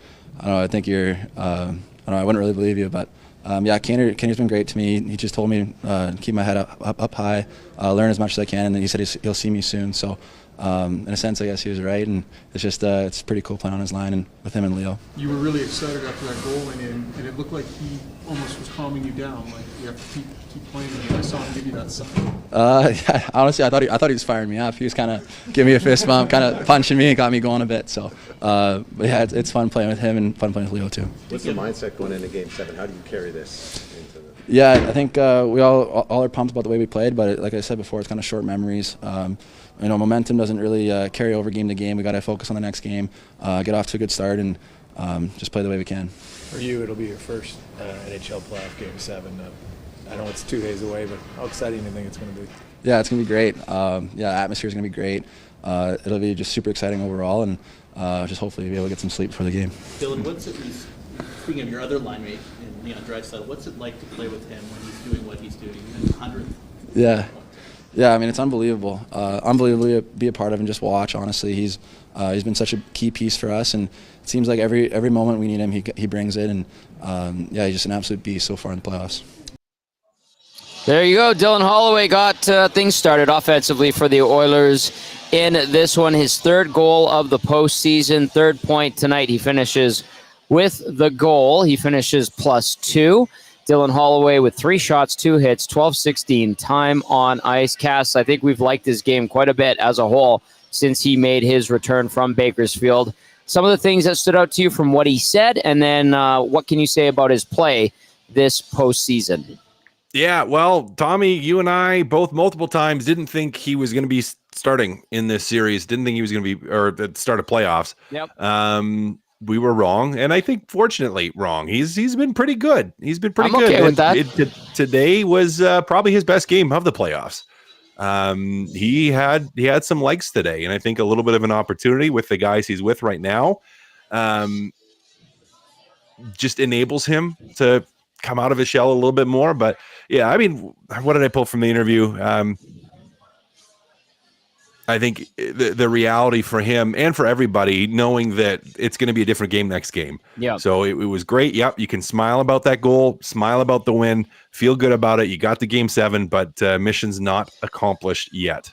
know. I think I wouldn't really believe you, but Kaner's been great to me. He just told me keep my head up high, learn as much as I can, and then he said he'll see me soon. So in a sense, I guess he was right, and it's just it's pretty cool playing on his line and with him and Leo. You were really excited after that goal went in, and it looked like he almost was calming you down. Like you have to keep playing. I saw him give you that sign. Yeah, honestly, I thought he was firing me up. He was kind of giving me a fist bump, kind of punching me, and got me going a bit. So, but yeah, it's fun playing with him and fun playing with Leo too. What's the mindset going into Game 7? How do you carry this into the? Yeah, I think we all are pumped about the way we played, but like I said before, it's kind of short memories. Momentum doesn't really carry over game to game. We got to focus on the next game, get off to a good start, and just play the way we can. For you, it'll be your first NHL playoff Game 7. I know it's 2 days away, but how exciting do you think it's going to be? Yeah, it's going to be great. Atmosphere is going to be great. It'll be just super exciting overall, and just hopefully be able to get some sleep before the game. Dylan, what's it, speaking of your other line mate in Leon Draisaitl, what's it like to play with him when he's doing what he's doing? He's 100th. Yeah, it's unbelievable. Unbelievable to be a part of and just watch. Honestly, he's been such a key piece for us, and it seems like every moment we need him, he brings it, and he's just an absolute beast so far in the playoffs. There you go. Dylan Holloway got things started offensively for the Oilers in this one. His third goal of the postseason, third point tonight. He finishes with the goal. He finishes +2. Dylan Holloway with 3 shots, 2 hits, 12-16 time on ice. Cass, I think we've liked his game quite a bit as a whole since he made his return from Bakersfield. Some of the things that stood out to you from what he said, and then what can you say about his play this postseason? Yeah, well, Tommy, you and I both multiple times didn't think he was going to be starting in this series. Didn't think he was going to be, or at the start of playoffs. Yep. We were wrong, and I think fortunately wrong. He's been pretty good. He's been pretty good. Okay with that. Today was probably his best game of the playoffs. He had some likes today, and I think a little bit of an opportunity with the guys he's with right now. Just enables him to come out of his shell a little bit more. But yeah, I mean, what did I pull from the interview? I think the reality for him and for everybody, knowing that it's going to be a different game next game. Yeah. So it was great. Yep. You can smile about that goal, smile about the win, feel good about it. You got the Game 7, but mission's not accomplished yet.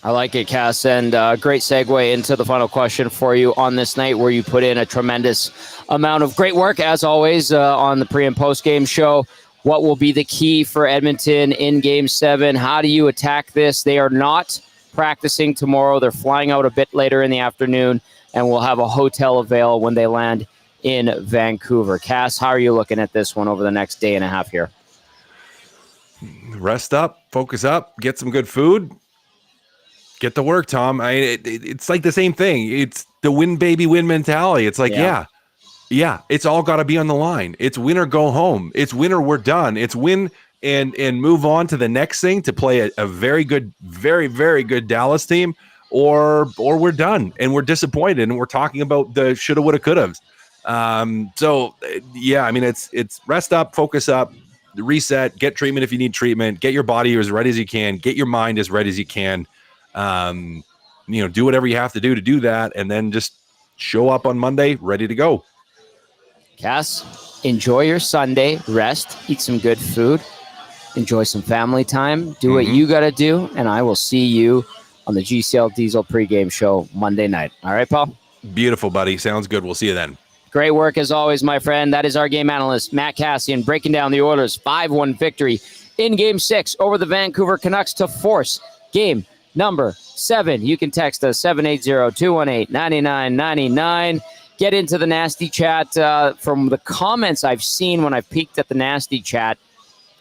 I like it, Cass, and great segue into the final question for you on this night, where you put in a tremendous amount of great work, as always, on the pre- and post-game show. What will be the key for Edmonton in Game 7? How do you attack this? They are not practicing tomorrow. They're flying out a bit later in the afternoon, and will have a hotel avail when they land in Vancouver. Cass, how are you looking at this one over the next day and a half here? Rest up, focus up, get some good food. Get to work, Tom. It's like the same thing. It's the win, baby, win mentality. It's like, yeah, it's all got to be on the line. It's win or go home. It's win or we're done. It's win and move on to the next thing, to play a very good, very, very good Dallas team, or we're done and we're disappointed and we're talking about the shoulda, woulda, coulda. So yeah, I mean, it's rest up, focus up, reset, get treatment if you need treatment, get your body as ready as you can, get your mind as ready as you can. Do whatever you have to do that, and then just show up on Monday ready to go. Cass, enjoy your Sunday, rest, eat some good food, enjoy some family time, do what you got to do, and I will see you on the GCL Diesel pregame show Monday night. All right, Paul? Beautiful, buddy. Sounds good. We'll see you then. Great work as always, my friend. That is our game analyst, Matt Kassian, breaking down the Oilers' 5-1 victory in Game 6 over the Vancouver Canucks to force Game number 7. You can text us 780-218-9999. Get into the nasty chat. From the comments I've seen when I peeked at the nasty chat,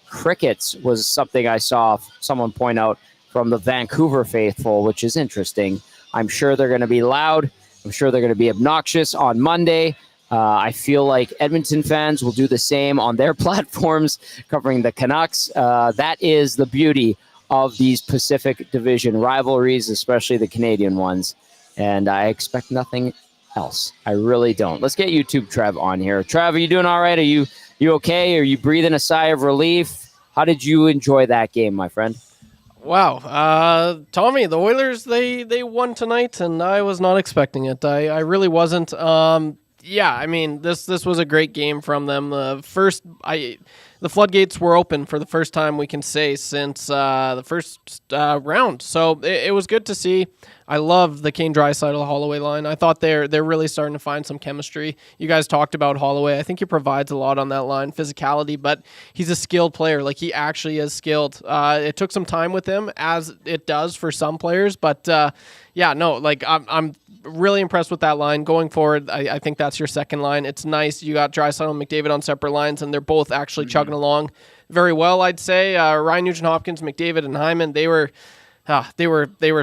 crickets was something I saw someone point out from the Vancouver faithful, which is interesting. I'm sure they're going to be loud. I'm sure they're going to be obnoxious on Monday. I feel like Edmonton fans will do the same on their platforms covering the Canucks. That is the beauty of these Pacific Division rivalries, especially the Canadian ones. And I expect nothing else. I really don't. Let's get YouTube Trev on here. Trev, are you doing all right? Are you okay? Are you breathing a sigh of relief? How did you enjoy that game, my friend? Wow. Tommy, the Oilers, they won tonight, and I was not expecting it. I really wasn't. Yeah, I mean, this was a great game from them. The floodgates were open for the first time we can say since the first round. So it was good to see. I love the Kane Draisaitl Holloway line. I thought they're really starting to find some chemistry. You guys talked about Holloway. I think he provides a lot on that line, physicality, but he's a skilled player. Like, he actually is skilled. It took some time with him, as it does for some players, but I'm really impressed with that line. Going forward, I think that's your second line. It's nice. You got Draisaitl and McDavid on separate lines, and they're both actually chugging along very well, I'd say. Ryan Nugent-Hopkins, McDavid, and Hyman, they were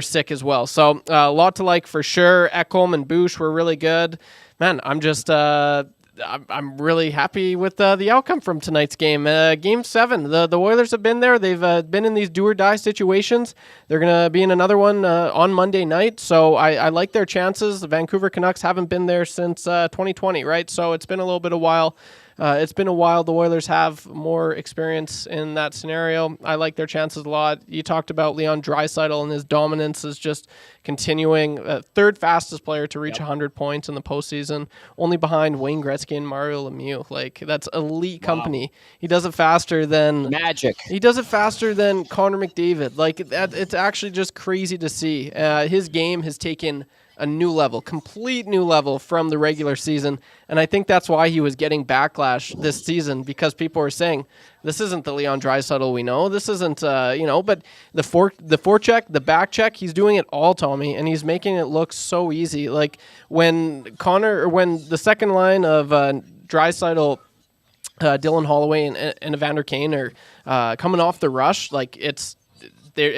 sick as well. So a lot to like for sure. Ekholm and Bush were really good. Man, I'm just I'm really happy with the outcome from tonight's game. Game 7, the Oilers have been there. They've been in these do-or-die situations. They're going to be in another one on Monday night, so I like their chances. The Vancouver Canucks haven't been there since 2020, right? So it's been a little bit of a while. It's been a while. The Oilers have more experience in that scenario. I like their chances a lot. You talked about Leon Draisaitl, and his dominance is just continuing. Third fastest player to reach 100 points in the postseason, only behind Wayne Gretzky and Mario Lemieux. Like, that's elite company. He does it faster than magic. He does it faster than Connor McDavid. Like, it's actually just crazy to see. His game has taken a new level, complete new level from the regular season. And I think that's why he was getting backlash this season, because people were saying, this isn't the Leon Draisaitl we know. This isn't, but the forecheck, the back check, he's doing it all, Tommy, and he's making it look so easy. Like, when the second line of Draisaitl, Dylan Holloway, and Evander Kane are coming off the rush, like, it's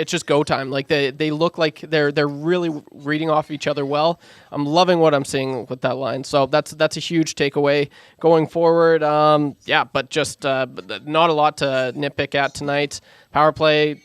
just go time. Like, they look like they're really reading off each other well. I'm loving what I'm seeing with that line. So that's a huge takeaway going forward. But just not a lot to nitpick at tonight. Power play,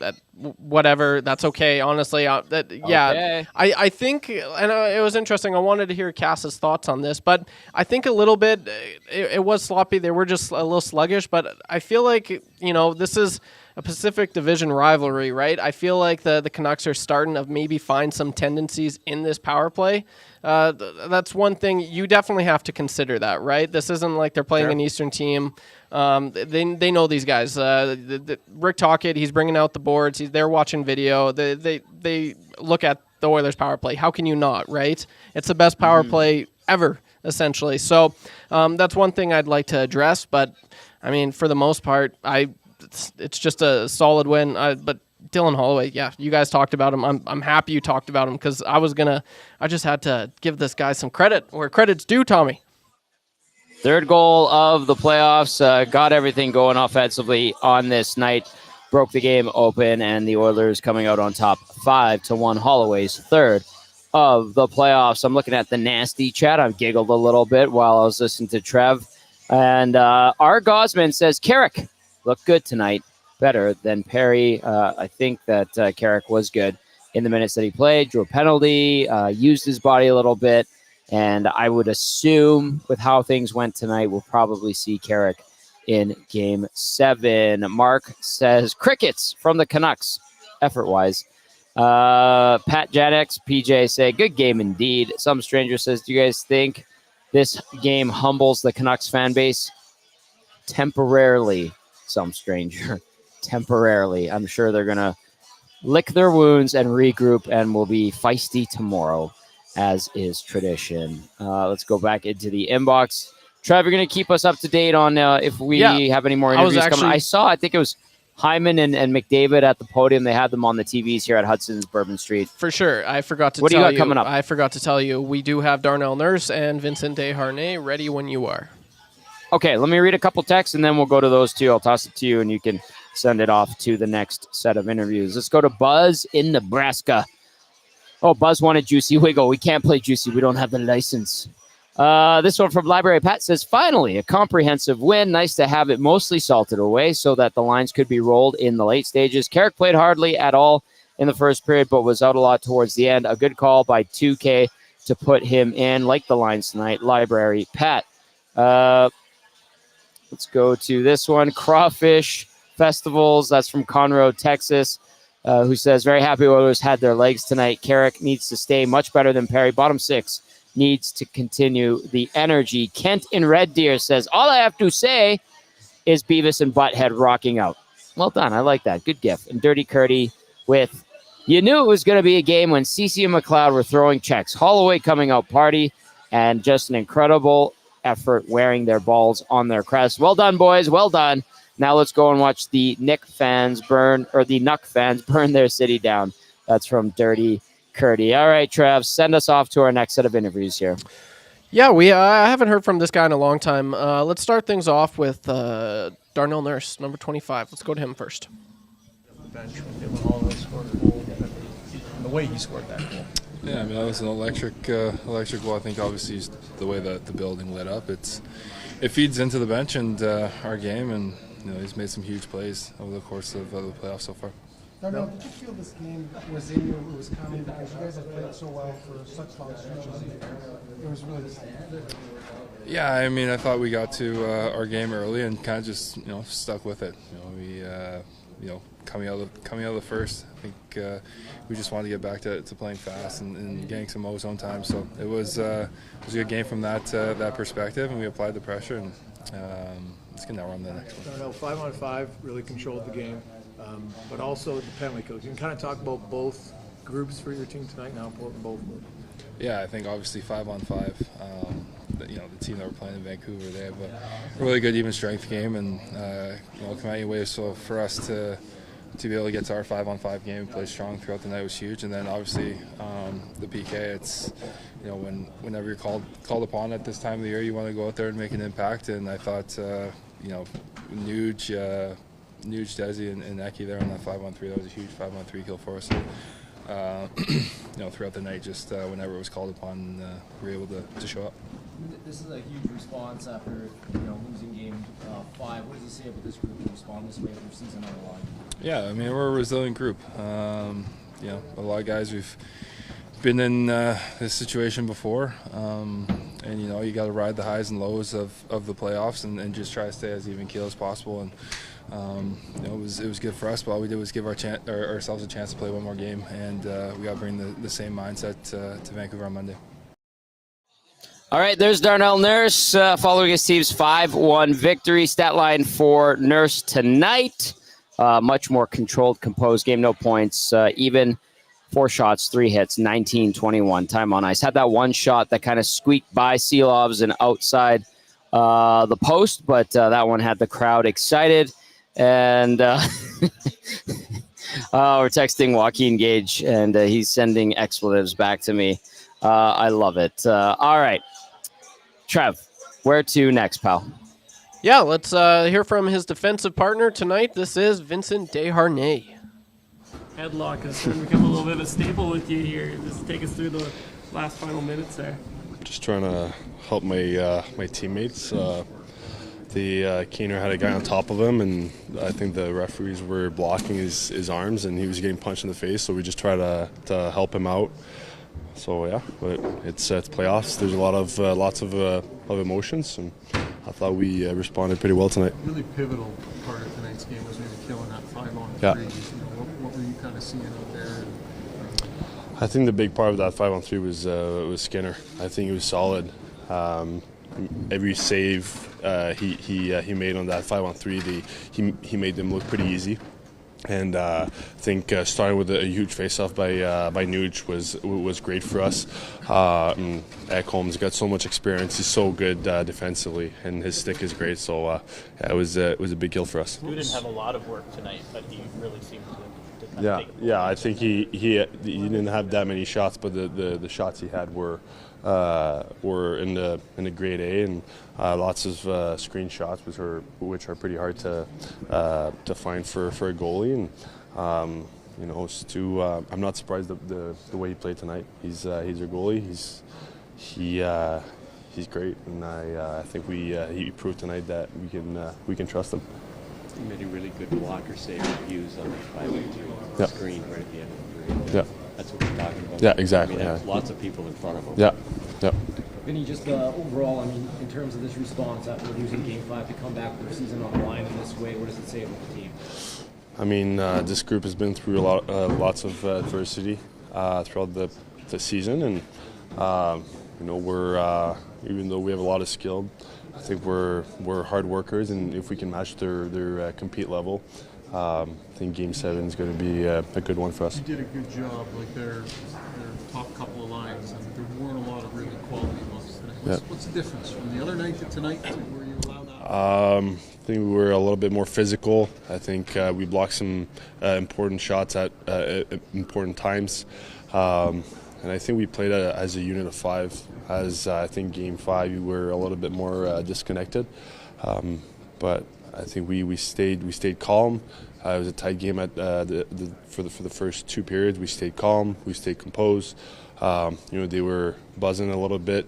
whatever, that's okay. Honestly, okay. I think, and it was interesting. I wanted to hear Cass's thoughts on this, but I think a little bit it was sloppy. They were just a little sluggish, but I feel like this is a Pacific Division rivalry, right? I feel like the Canucks are starting to maybe find some tendencies in this power play. That's one thing you definitely have to consider, that, right? This isn't like they're playing an Eastern team. They know these guys. Rick Tocchet, he's bringing out the boards. They're watching video. They look at the Oilers power play. How can you not, right? It's the best power play ever, essentially. So that's one thing I'd like to address. But I mean, for the most part, it's just a solid win. But Dylan Holloway, yeah, you guys talked about him. I'm happy you talked about him, because I just had to give this guy some credit where credit's due, Tommy. Third goal of the playoffs, got everything going offensively on this night, broke the game open, and the Oilers coming out on top 5-1. Holloway's third of the playoffs. I'm looking at the nasty chat. I've giggled a little bit while I was listening to Trev. And R. Gosman says, Carrick looked good tonight, better than Perry. I think that Carrick was good in the minutes that he played, drew a penalty, used his body a little bit. And I would assume, with how things went tonight, we'll probably see Carrick in Game 7. Mark says, crickets from the Canucks, effort-wise. Pat Janex, PJ say, good game indeed. Some stranger says, do you guys think this game humbles the Canucks fan base? Temporarily, some stranger. temporarily. I'm sure they're going to lick their wounds and regroup, and will be feisty tomorrow, as is tradition. Let's go back into the inbox. Trev, you're going to keep us up to date on if we have any more interviews coming. I saw, I think it was Hyman and McDavid at the podium. They had them on the TVs here at Hudson's Bourbon Street. For sure. I forgot to what tell you. What do you got coming up? I forgot to tell you. We do have Darnell Nurse and Vincent Desharnais ready when you are. Okay, let me read a couple texts, and then we'll go to those two. I'll toss it to you, and you can send it off to the next set of interviews. Let's go to Buzz in Nebraska. Oh, Buzz wanted Juicy Wiggle. We can't play Juicy. We don't have the license. This one from Library Pat says, finally, a comprehensive win. Nice to have it mostly salted away so that the lines could be rolled in the late stages. Carrick played hardly at all in the first period, but was out a lot towards the end. A good call by 2K to put him in, like the lines tonight. Library Pat. Let's go to this one. Crawfish Festivals. That's from Conroe, Texas, who says, very happy Oilers had their legs tonight. Carrick needs to stay much better than Perry. Bottom six needs to continue the energy. Kent in Red Deer says, all I have to say is Beavis and Butthead rocking out. Well done. I like that. Good gift. And Dirty Curdy with, you knew it was going to be a game when CC and McLeod were throwing checks. Holloway coming out party, and just an incredible effort wearing their balls on their crest. Well done, boys. Well done. Now let's go and watch the Nuck fans burn their city down. That's from Dirty Curdy. All right, Trev, send us off to our next set of interviews here. Yeah, I haven't heard from this guy in a long time. Let's start things off with Darnell Nurse, number 25. Let's go to him first. Bench when Holloway scored a goal, and the way he scored that goal. Yeah, I mean, that was an electric goal. I think obviously the way that the building lit up, it feeds into the bench and our game, and he's made some huge plays over the course of the playoffs so far. Darnell, did you feel this game was in you, it was coming, because you guys have played so well for such long stretches? It was really Yeah, I mean, I thought we got to our game early and kind of just stuck with it. We coming out of the first, I think we just wanted to get back to playing fast and getting some ozone time. So it was a good game from that perspective, and we applied the pressure, and let's get now on the next one. Darnell, 5-on-5 really controlled the game, but also the penalty coach. You can kind of talk about both groups for your team tonight, now important both were. Yeah, I think obviously 5-on-5. The team that we're playing in Vancouver, they have a really good even strength game, and come out anyway. So for us to be able to get to our 5-on-5 game and play strong throughout the night was huge. And then obviously the PK, it's whenever you're called upon at this time of the year, you want to go out there and make an impact. And I thought Nuge, Desi, and Eki there on that 5-on-3, that was a huge 5-on-3 kill for us. So, throughout the night, just whenever it was called upon, we were able to show up. This is a huge response after losing game 5. What does it say about this group to respond this way with their season on the line? Yeah, I mean, we're a resilient group. A lot of guys, we've been in this situation before, and you got to ride the highs and lows of the playoffs and just try to stay as even keel as possible. And it was good for us, but all we did was give ourselves a chance to play one more game, and we got to bring the same mindset to Vancouver on Monday. All right, there's Darnell Nurse following his team's 5-1 victory. Stat line for Nurse tonight. Much more controlled, composed game. No points. Even 4 shots, 3 hits, 19-21 time on ice. Had that one shot that kind of squeaked by Seelovs and outside the post, but that one had the crowd excited. And we're texting Joaquin Gage, and he's sending expletives back to me. I love it. All right. Trev, where to next, pal? Yeah, let's hear from his defensive partner tonight. This is Vincent Desharnais. Headlock has become a little bit of a staple with you here. Just take us through the last final minutes there. Just trying to help my teammates. The Keener had a guy on top of him, and I think the referees were blocking his arms, and he was getting punched in the face. So we just try to help him out. So yeah, but it's playoffs. There's a lot of lots of emotions, and I thought we responded pretty well tonight. Really pivotal part of tonight's game was maybe killing that 5-on-3. Yeah. What were you kind of seeing out there? I think the big part of that 5-on-3 was Skinner. I think he was solid. every save he made on that 5-on-3, he made them look pretty easy. And I think starting with a huge face-off by Nuge was great for us. Ekholm's got so much experience. He's so good defensively, and his stick is great. So it was a big kill for us. You didn't have a lot of work tonight, but he really seemed to kind of take Yeah. I think he didn't have that many shots, but the shots he had were in the grade A, and lots of screen shots, which are pretty hard to find for a goalie. And I'm not surprised the way he played tonight. He's our goalie. He's great, and I think he proved tonight that we can trust him. He made a really good blocker save with Hughes on the 5-3 screen right at the end of the period. Yeah. That's what we're talking about. Yeah, exactly. Lots of people in front of him. Yeah. Vinny, just overall, I mean, in terms of this response after losing Game 5 to come back with the season on the line in this way, what does it say about the team? I mean, this group has been through lots of adversity throughout the season, and we're even though we have a lot of skill, I think we're hard workers, and if we can match their compete level, I think Game 7 is going to be a good one for us. You did a good job, like their top couple of lines, and there weren't a lot of really quality ones tonight. What's the difference from the other night to tonight? Were you allowed that? I think we were a little bit more physical. I think we blocked some important shots at important times. And I think we played as a unit of 5. As I think Game 5, we were a little bit more disconnected. But I think we stayed calm. It was a tight game for the first 2 periods. We stayed calm. We stayed composed. They were buzzing a little bit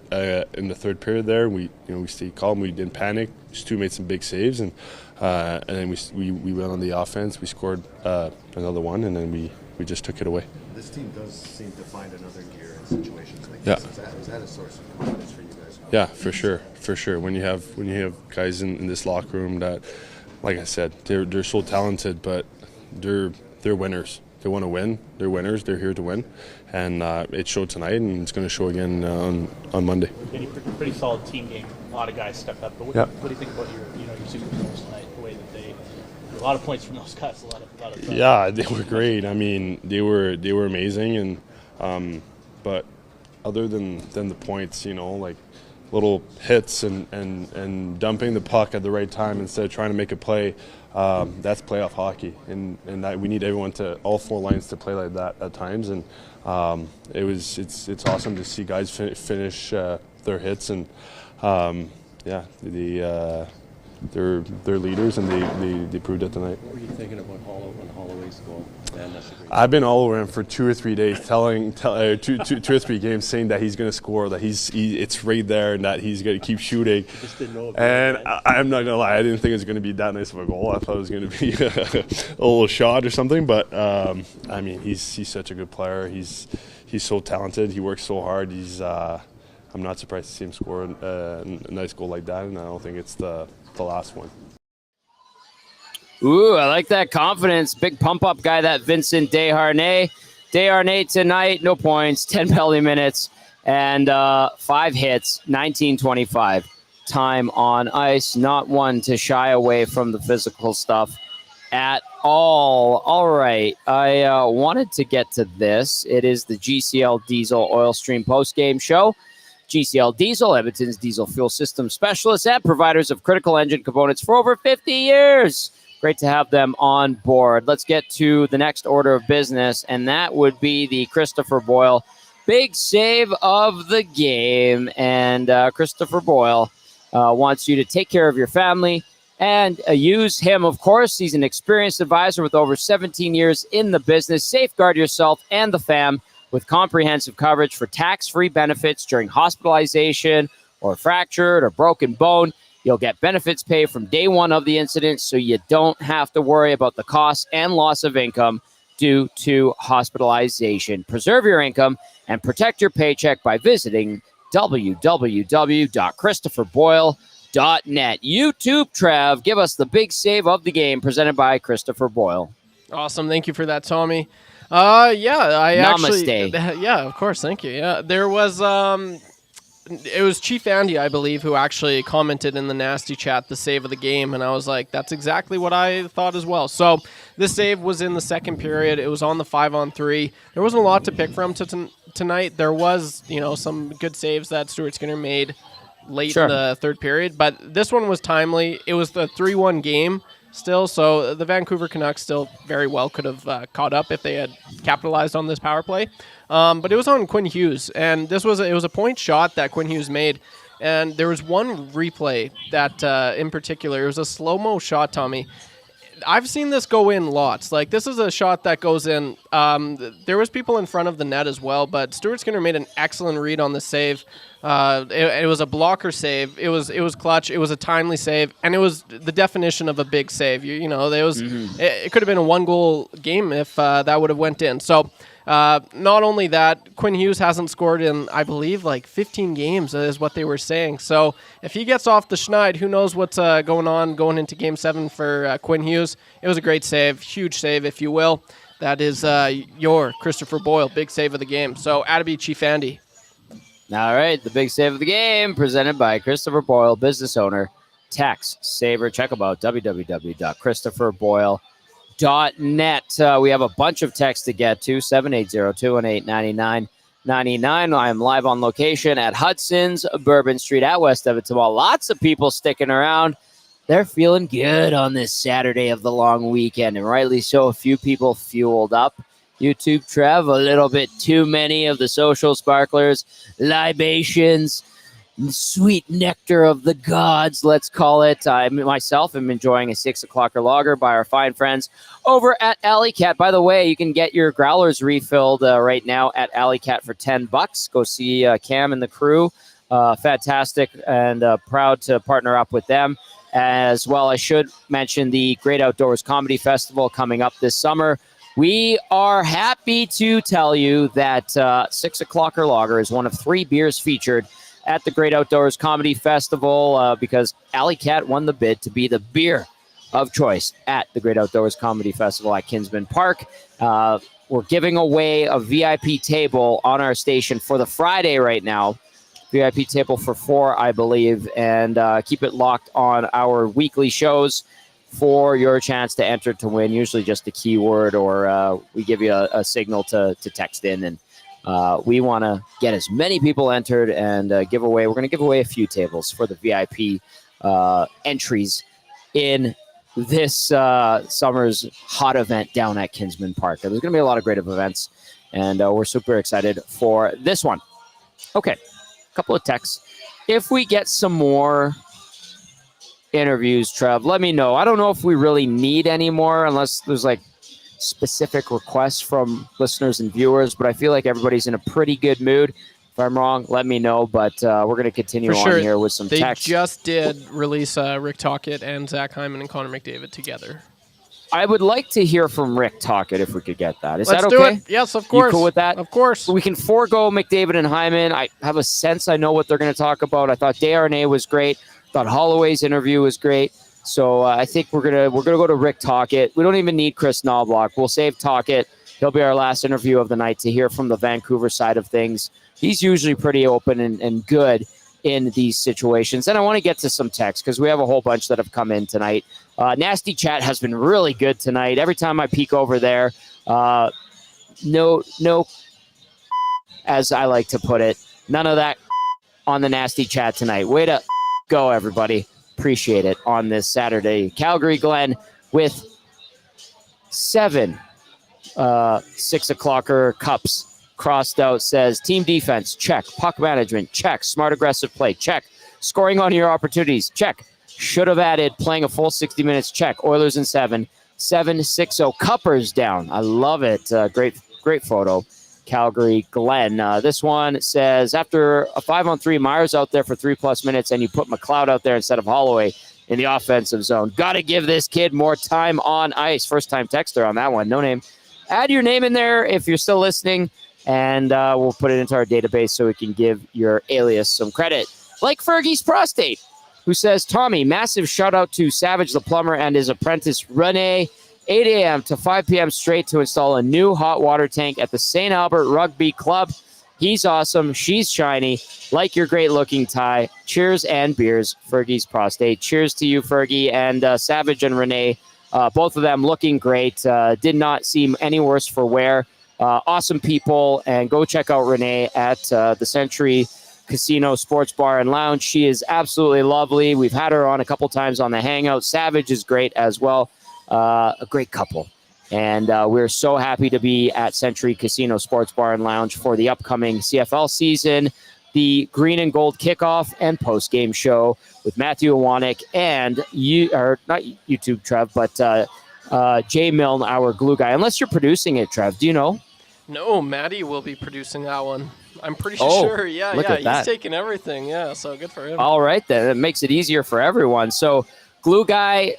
in the 3rd period there. We stayed calm. We didn't panic. Stu made some big saves, and then we went on the offense. We scored another one, and then we just took it away. This team does seem to find another gear in situations like this. Is that a source of confidence for you guys? Yeah, for sure. When you have guys in this locker room that, like I said, they're so talented, but they're winners. They want to win. They're winners. They're here to win, and it showed tonight, and it's going to show again on Monday. Pretty solid team game. A lot of guys stepped up. But what do you think about your superstars tonight? The way that a lot of points from those guys. A lot of Yeah, they were great. I mean, they were amazing, and but other than the points, like little hits and dumping the puck at the right time instead of trying to make a play, that's playoff hockey, and that we need all 4 lines to play like that at times, and it's awesome to see guys finish their hits, and they're leaders, and they proved it tonight. What were you thinking about Holloway's goal? Man, that's a great I've been all over him for 2 or 3 days, two or 3 games, saying that he's going to score, that it's right there, and that he's going to keep shooting. Just didn't know and I'm not going to lie, I didn't think it was going to be that nice of a goal. I thought it was going to be a little shot or something, but I mean, he's such a good player. He's so talented. He works so hard. I'm not surprised to see him score a nice goal like that, and I don't think it's the last one. Ooh, I like that confidence. Big pump-up guy, that Vincent Desharnais. Desharnais tonight, no points, 10 penalty minutes, and 5 hits, 19-25. Time on ice. Not one to shy away from the physical stuff at all. All right, I wanted to get to this. It is the GCL Diesel Oil Stream postgame show. GCL Diesel, Edmonton's diesel fuel system specialists and providers of critical engine components for over 50 years. Great to have them on board. Let's get to the next order of business, and that would be the Christopher Boyle big save of the game. And Christopher Boyle wants you to take care of your family and use him, of course. He's an experienced advisor with over 17 years in the business. Safeguard yourself and the fam with comprehensive coverage for tax-free benefits during hospitalization or fractured or broken bone. You'll get benefits paid from day one of the incident, so you don't have to worry about the cost and loss of income due to hospitalization. Preserve your income and protect your paycheck by visiting www.christopherboyle.net. YouTube, Trev, give us the big save of the game presented by Christopher Boyle. Awesome. Thank you for that, Tommy. Namaste. Actually, yeah, of course. Thank you. Yeah, there was it was Chief Andy, I believe, who actually commented in the Nasty Chat the save of the game, and I was like, that's exactly what I thought as well. So this save was in the second period. It was on the 5-on-3. There wasn't a lot to pick from tonight. There was, some good saves that Stuart Skinner made late in the third period, but this one was timely. It was the 3-1 game still, so the Vancouver Canucks still very well could have caught up if they had capitalized on this power play. But it was on Quinn Hughes, and it was a point shot that Quinn Hughes made. And there was one replay that, in particular, it was a slow-mo shot, Tommy. I've seen this go in lots. Like, this is a shot that goes in. There was people in front of the net as well, but Stuart Skinner made an excellent read on the save. It was a blocker save. It was clutch. It was a timely save, and it was the definition of a big save. It could have been a 1-goal game if that would have went in. So not only that, Quinn Hughes hasn't scored in, I believe, like 15 games is what they were saying. So if he gets off the schneid, who knows what's going into Game 7 for Quinn Hughes. It was a great save, huge save, if you will. That is your Christopher Boyle, big save of the game. So Attaby Chief Andy. All right, the big save of the game presented by Christopher Boyle, business owner, tax saver. Check them out, www.christopherboyle.net. We have a bunch of texts to get to, 780-218-9999. I am live on location at Hudson's, Bourbon Street at West Edmonton Mall. Lots of people sticking around. They're feeling good on this Saturday of the long weekend, and rightly so. A few people fueled up. YouTube, Trev, a little bit too many of the social sparklers, libations, sweet nectar of the gods, let's call it. I myself am enjoying a 6 o'clocker lager by our fine friends over at Alley Cat. By the way, you can get your growlers refilled right now at Alley Cat for $10. Go see Cam and the crew. Fantastic, and proud to partner up with them. As well, I should mention the Great Outdoors Comedy Festival coming up this summer. We are happy to tell you that 6 o'clocker lager is one of 3 beers featured at the Great Outdoors Comedy Festival because Alley Cat won the bid to be the beer of choice at the Great Outdoors Comedy Festival at Kinsman Park. We're giving away a VIP table on our station for the Friday right now. VIP table for 4, I believe, and keep it locked on our weekly shows for your chance to enter to win, usually just a keyword, or we give you a signal to text in. And we want to get as many people entered and give away. We're going to give away a few tables for the VIP entries in this summer's hot event down at Kinsman Park. There's going to be a lot of great events, and we're super excited for this one. Okay, a couple of texts. If we get some more interviews, Trev, let me know. I don't know if we really need any more unless there's like specific requests from listeners and viewers, but I feel like everybody's in a pretty good mood. If I'm wrong, let me know, but we're going to continue on here with some text. They just did release Rick Tocchet and Zach Hyman and Connor McDavid together. I would like to hear from Rick Tocchet if we could get that. Is Let's that do okay? it. Yes, of course. You cool with that? Of course. We can forego McDavid and Hyman. I have a sense I know what they're going to talk about. I thought Desharnais was great. Thought Holloway's interview was great. So I think we're gonna go to Rick Tocchet. We don't even need Chris Knobloch. We'll save Tocchet. He'll be our last interview of the night to hear from the Vancouver side of things. He's usually pretty open and good in these situations. And I want to get to some texts because we have a whole bunch that have come in tonight. Nasty Chat has been really good tonight. Every time I peek over there, no, as I like to put it, none of that on the Nasty Chat tonight. Way to go, everybody. Appreciate it on this Saturday. Calgary Glenn with 7 6 o'clocker cups crossed out says team defense, check. Puck management, check. Smart aggressive play, check. Scoring on your opportunities, check. Should have added playing a full 60 minutes, check. Oilers in 7. 7-6-0 Cuppers down. I love it. Great photo. Calgary Glenn. This one says, after a 5-on-3, Myers out there for 3+ minutes, and you put McLeod out there instead of Holloway in the offensive zone. Got to give this kid more time on ice. First-time texter on that one. No name. Add your name in there if you're still listening, and we'll put it into our database so we can give your alias some credit. Like Fergie's Prostate, who says, Tommy, massive shout-out to Savage the Plumber and his apprentice, Rene. 8 a.m. to 5 p.m. straight to install a new hot water tank at the St. Albert Rugby Club. He's awesome. She's shiny. Like your great-looking tie. Cheers and beers, Fergie's Prostate. Cheers to you, Fergie, and Savage and Renee. Both of them looking great. Did not seem any worse for wear. Awesome people. And go check out Renee at the Century Casino Sports Bar and Lounge. She is absolutely lovely. We've had her on a couple times on the Hangout. Savage is great as well. A great couple. And we're so happy to be at Century Casino Sports Bar and Lounge for the upcoming CFL season, the Green and Gold kickoff and post-game show with Matthew Iwanek and not YouTube, Trev, but Jay Milne, our glue guy. Unless you're producing it, Trev. Do you know? No, Maddie will be producing that one. I'm pretty Oh, sure. Yeah, look at he's that. taking everything. Yeah, so good for him. All right, then. It makes it easier for everyone. So glue guy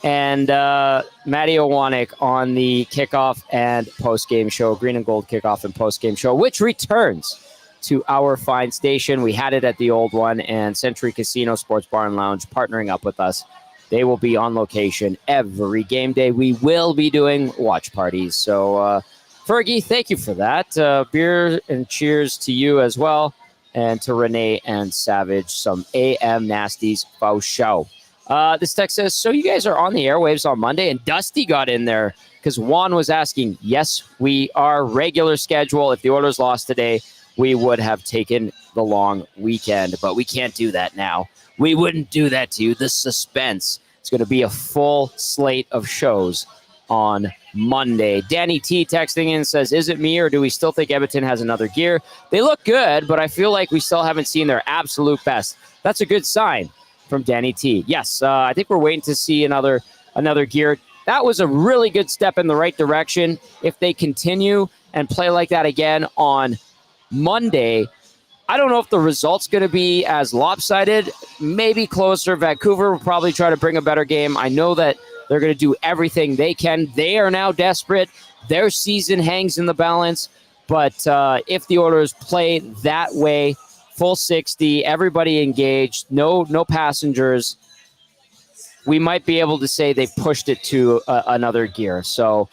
and Matty Iwanek on the kickoff and post-game show, Green and Gold kickoff and post-game show, which returns to our fine station. We had it at the old one, and Century Casino Sports Bar and Lounge partnering up with us. They will be on location every game day. We will be doing watch parties. So, Fergie, thank you for that. Beer and cheers to you as well, and to Renee and Savage, some AM Nasties faux show. This text says, so you guys are on the airwaves on Monday, and Dusty got in there because Juan was asking, yes, we are regular schedule. If the Oilers lost today, we would have taken the long weekend, but we can't do that now. We wouldn't do that to you. The suspense. It's going to be a full slate of shows on Monday. Danny T texting in says, is it me or do we still think Edmonton has another gear? They look good, but I feel like we still haven't seen their absolute best. That's a good sign from Danny T. Yes, I think we're waiting to see another gear. That was a really good step in the right direction. If they continue and play like that again on Monday, I don't know if the result's going to be as lopsided, maybe closer. Vancouver will probably try to bring a better game. I know that they're going to do everything they can. They are now desperate. Their season hangs in the balance. But if the Oilers play that way, full 60, everybody engaged, no passengers, we might be able to say they pushed it to another gear. So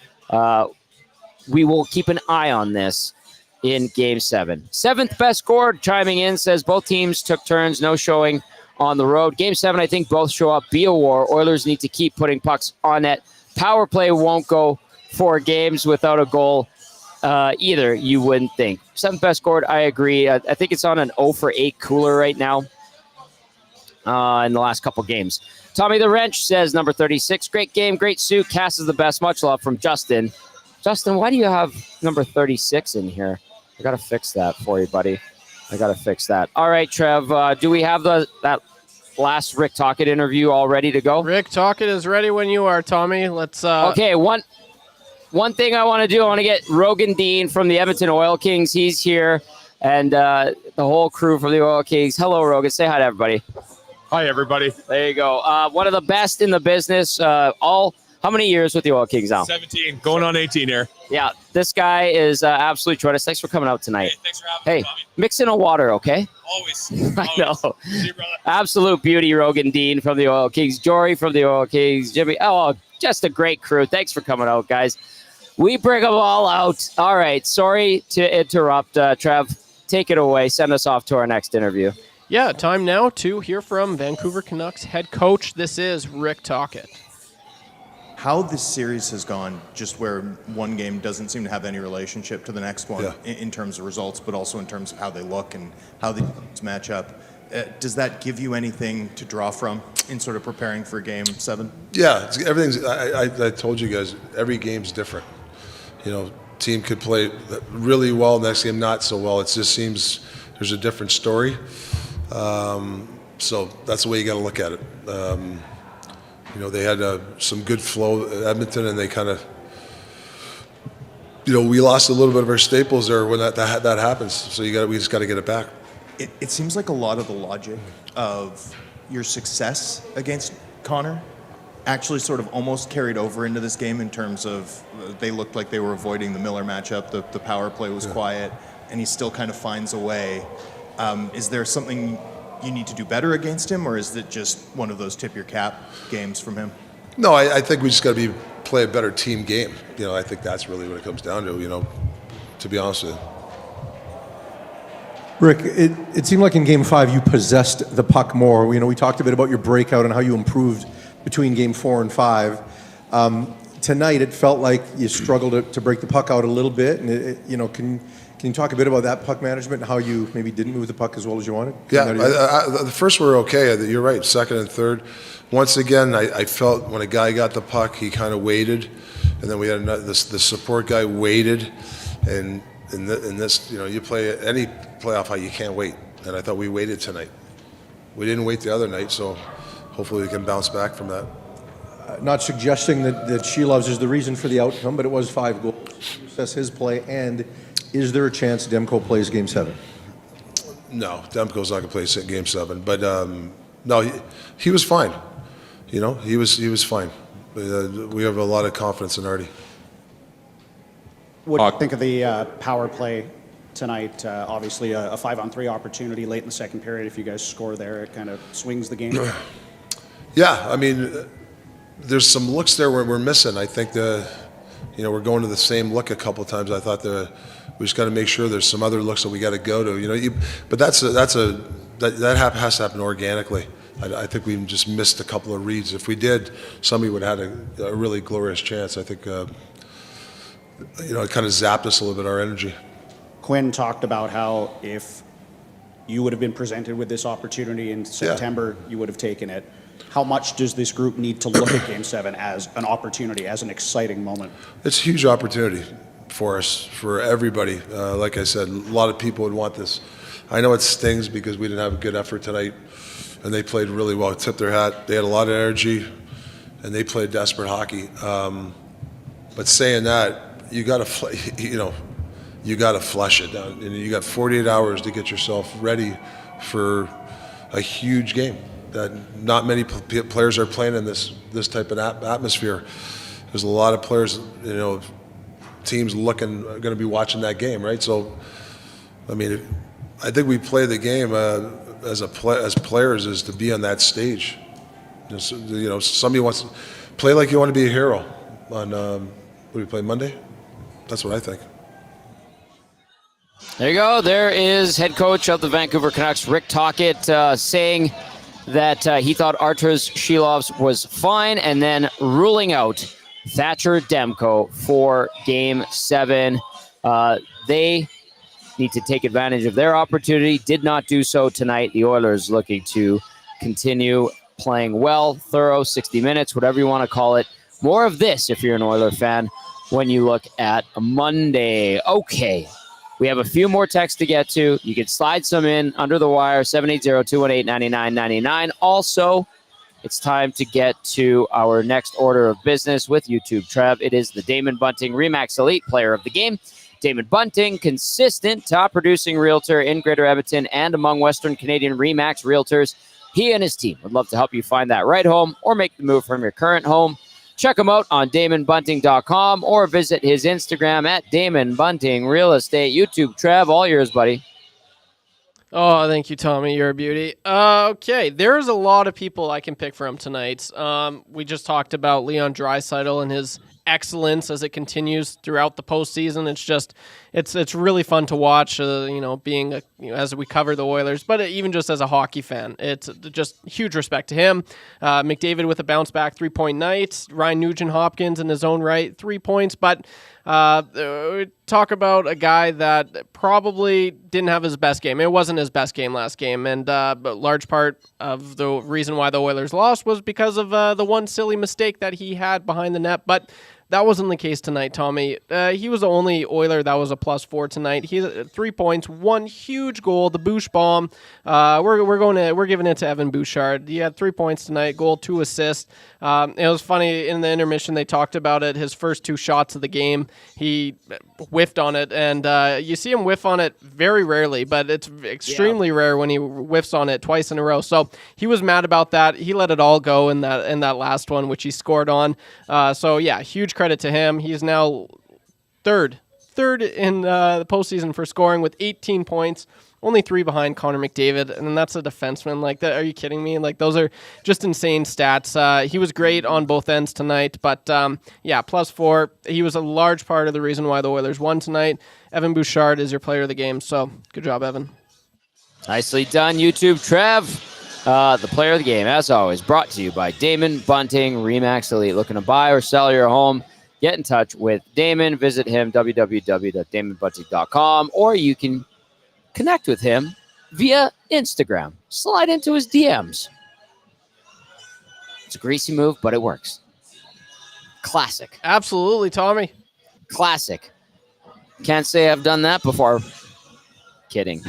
we will keep an eye on this in Game 7. Seventh best score chiming in says both teams took turns, no showing on the road. Game 7, I think both show up. Be a war. Oilers need to keep putting pucks on net. Power play won't go 4 games without a goal either, you wouldn't think. Seventh best scored, I agree. I think it's on an 0-for-8 cooler right now in the last couple games. Tommy the Wrench says, number 36, great game, great suit. Cass is the best. Much love from Justin. Justin, why do you have number 36 in here? I got to fix that for you, buddy. I got to fix that. All right, Trev, do we have that last Rick Tocchet interview all ready to go? Rick Tocchet is ready when you are, Tommy. Let's. Okay, one thing I want to do, I want to get Rogan Dean from the Edmonton Oil Kings. He's here, and the whole crew from the Oil Kings. Hello, Rogan. Say hi to everybody. Hi, everybody. There you go. One of the best in the business. How many years with the Oil Kings now? 17, going on 18 here. Yeah, this guy is absolutely tremendous. Thanks for coming out tonight. Hey, thanks for having me, Bobby. Mix in a water, okay? Always. I know. See you, brother. Absolute beauty, Rogan Dean from the Oil Kings, Jory from the Oil Kings, Jimmy. Oh, just a great crew. Thanks for coming out, guys. We bring them all out. All right. Sorry to interrupt. Trev, take it away. Send us off to our next interview. Yeah, time now to hear from Vancouver Canucks head coach. This is Rick Tocchet. How this series has gone, just where one game doesn't seem to have any relationship to the next one in terms of results, but also in terms of how they look and how they match up. Does that give you anything to draw from in sort of preparing for Game 7? Yeah, everything's. I told you guys, every game's different. You know, team could play really well, next game not so well. It just seems there's a different story. So that's the way you got to look at it. You know, they had some good flow at Edmonton, and they kind of, you know, we lost a little bit of our staples there when that happens. So we just got to get it back. It seems like a lot of the logic of your success against Connor actually sort of almost carried over into this game in terms of they looked like they were avoiding the Miller matchup. The power play was quiet, and he still kind of finds a way. Is there something you need to do better against him, or is it just one of those tip your cap games from him? No, I think we just got to play a better team game. You know, I think that's really what it comes down to. You know, to be honest with you. Rick, it seemed like in Game 5 you possessed the puck more. You know, we talked a bit about your breakout and how you improved between Game 4 and 5. Tonight it felt like you struggled to break the puck out a little bit. And, can you talk a bit about that puck management and how you maybe didn't move the puck as well as you wanted? Yeah, the first were okay. You're right, second and third. Once again, I felt when a guy got the puck, he kind of waited. And then we had the support guy waited. And in this, you play any playoff how you can't wait, and I thought we waited tonight. We didn't wait the other night, so hopefully we can bounce back from that. Not suggesting that Shelovs is the reason for the outcome, but it was 5 goals. That's his play, and is there a chance Demko plays Game 7? No, Demko's not going to play Game 7, but no, he was fine. He was fine. We have a lot of confidence in Artie. What do you think of the power play tonight? Obviously, a 5-on-3 opportunity late in the second period. If you guys score there, it kind of swings the game. Yeah, I mean, there's some looks there where we're missing. I think we're going to the same look a couple of times. I thought we just got to make sure there's some other looks that we got to go to. But that has to happen organically. I think we just missed a couple of reads. If we did, somebody would have had a really glorious chance. I think. It kind of zapped us a little bit, our energy. Quinn talked about how if you would have been presented with this opportunity in September, you would have taken it. How much does this group need to look at Game 7 as an opportunity, as an exciting moment? It's a huge opportunity for us, for everybody. Like I said, a lot of people would want this. I know it stings because we didn't have a good effort tonight, and they played really well, tipped their hat. They had a lot of energy, and they played desperate hockey. But saying that, you got to flush it down. And you got 48 hours to get yourself ready for a huge game that not many players are playing in this type of atmosphere. There's a lot of players, teams going to be watching that game, right? So, I mean, I think we play the game as players is to be on that stage. Somebody wants to play like you want to be a hero on. What do we play Monday? That's what I think. There you go. There is head coach of the Vancouver Canucks, Rick Tocchet, saying that he thought Arturs Shelovs was fine, and then ruling out Thatcher Demko for Game 7. They need to take advantage of their opportunity. Did not do so tonight. The Oilers looking to continue playing well, thorough, 60 minutes, whatever you want to call it. More of this if you're an Oiler fan when you look at Monday. Okay, we have a few more texts to get to. You can slide some in under the wire, 780-218-9999. Also, it's time to get to our next order of business with YouTube Trev. It is the Damon Bunting Remax Elite Player of the Game. Damon Bunting, consistent top-producing realtor in Greater Edmonton and among Western Canadian Remax realtors. He and his team would love to help you find that right home or make the move from your current home. Check him out on DamonBunting.com or visit his Instagram at Damon Bunting Real Estate. YouTube, Trev, all yours, buddy. Oh, thank you, Tommy. You're a beauty. Okay, there's a lot of people I can pick from tonight. We just talked about Leon Draisaitl and his excellence as it continues throughout the postseason. It's really fun to watch, being as we cover the Oilers, but even just as a hockey fan, it's just huge respect to him. McDavid with a bounce back 3-point night. Ryan Nugent-Hopkins in his own right, 3 points, but talk about a guy that probably didn't have his best game. It wasn't his best game last game, and but large part of the reason why the Oilers lost was because of the one silly mistake that he had behind the net, but that wasn't the case tonight, Tommy. He was the only Oiler that was a +4 tonight. He had 3 points, one huge goal, the Bouche bomb. We're giving it to Evan Bouchard. He had 3 points tonight, goal, 2 assists. It was funny in the intermission they talked about it. His first 2 shots of the game, he whiffed on it, and you see him whiff on it very rarely, but it's extremely rare when he whiffs on it twice in a row. So he was mad about that. He let it all go in that last one, which he scored on. Huge credit to him. He's now third in the postseason for scoring with 18 points, only 3 behind Connor McDavid, and that's a defenseman. Like that, are you kidding me? Like those are just insane stats. He was great on both ends tonight, but +4. He was a large part of the reason why the Oilers won tonight. Evan Bouchard is your player of the game, so good job, Evan. Nicely done, YouTube. Trev, the player of the game, as always, brought to you by Damon Bunting, Remax Elite. Looking to buy or sell your home? Get in touch with Damon. Visit him, www.damonbunting.com, or you can connect with him via Instagram. Slide into his DMs. It's a greasy move, but it works. Classic. Absolutely, Tommy. Classic. Can't say I've done that before. Kidding.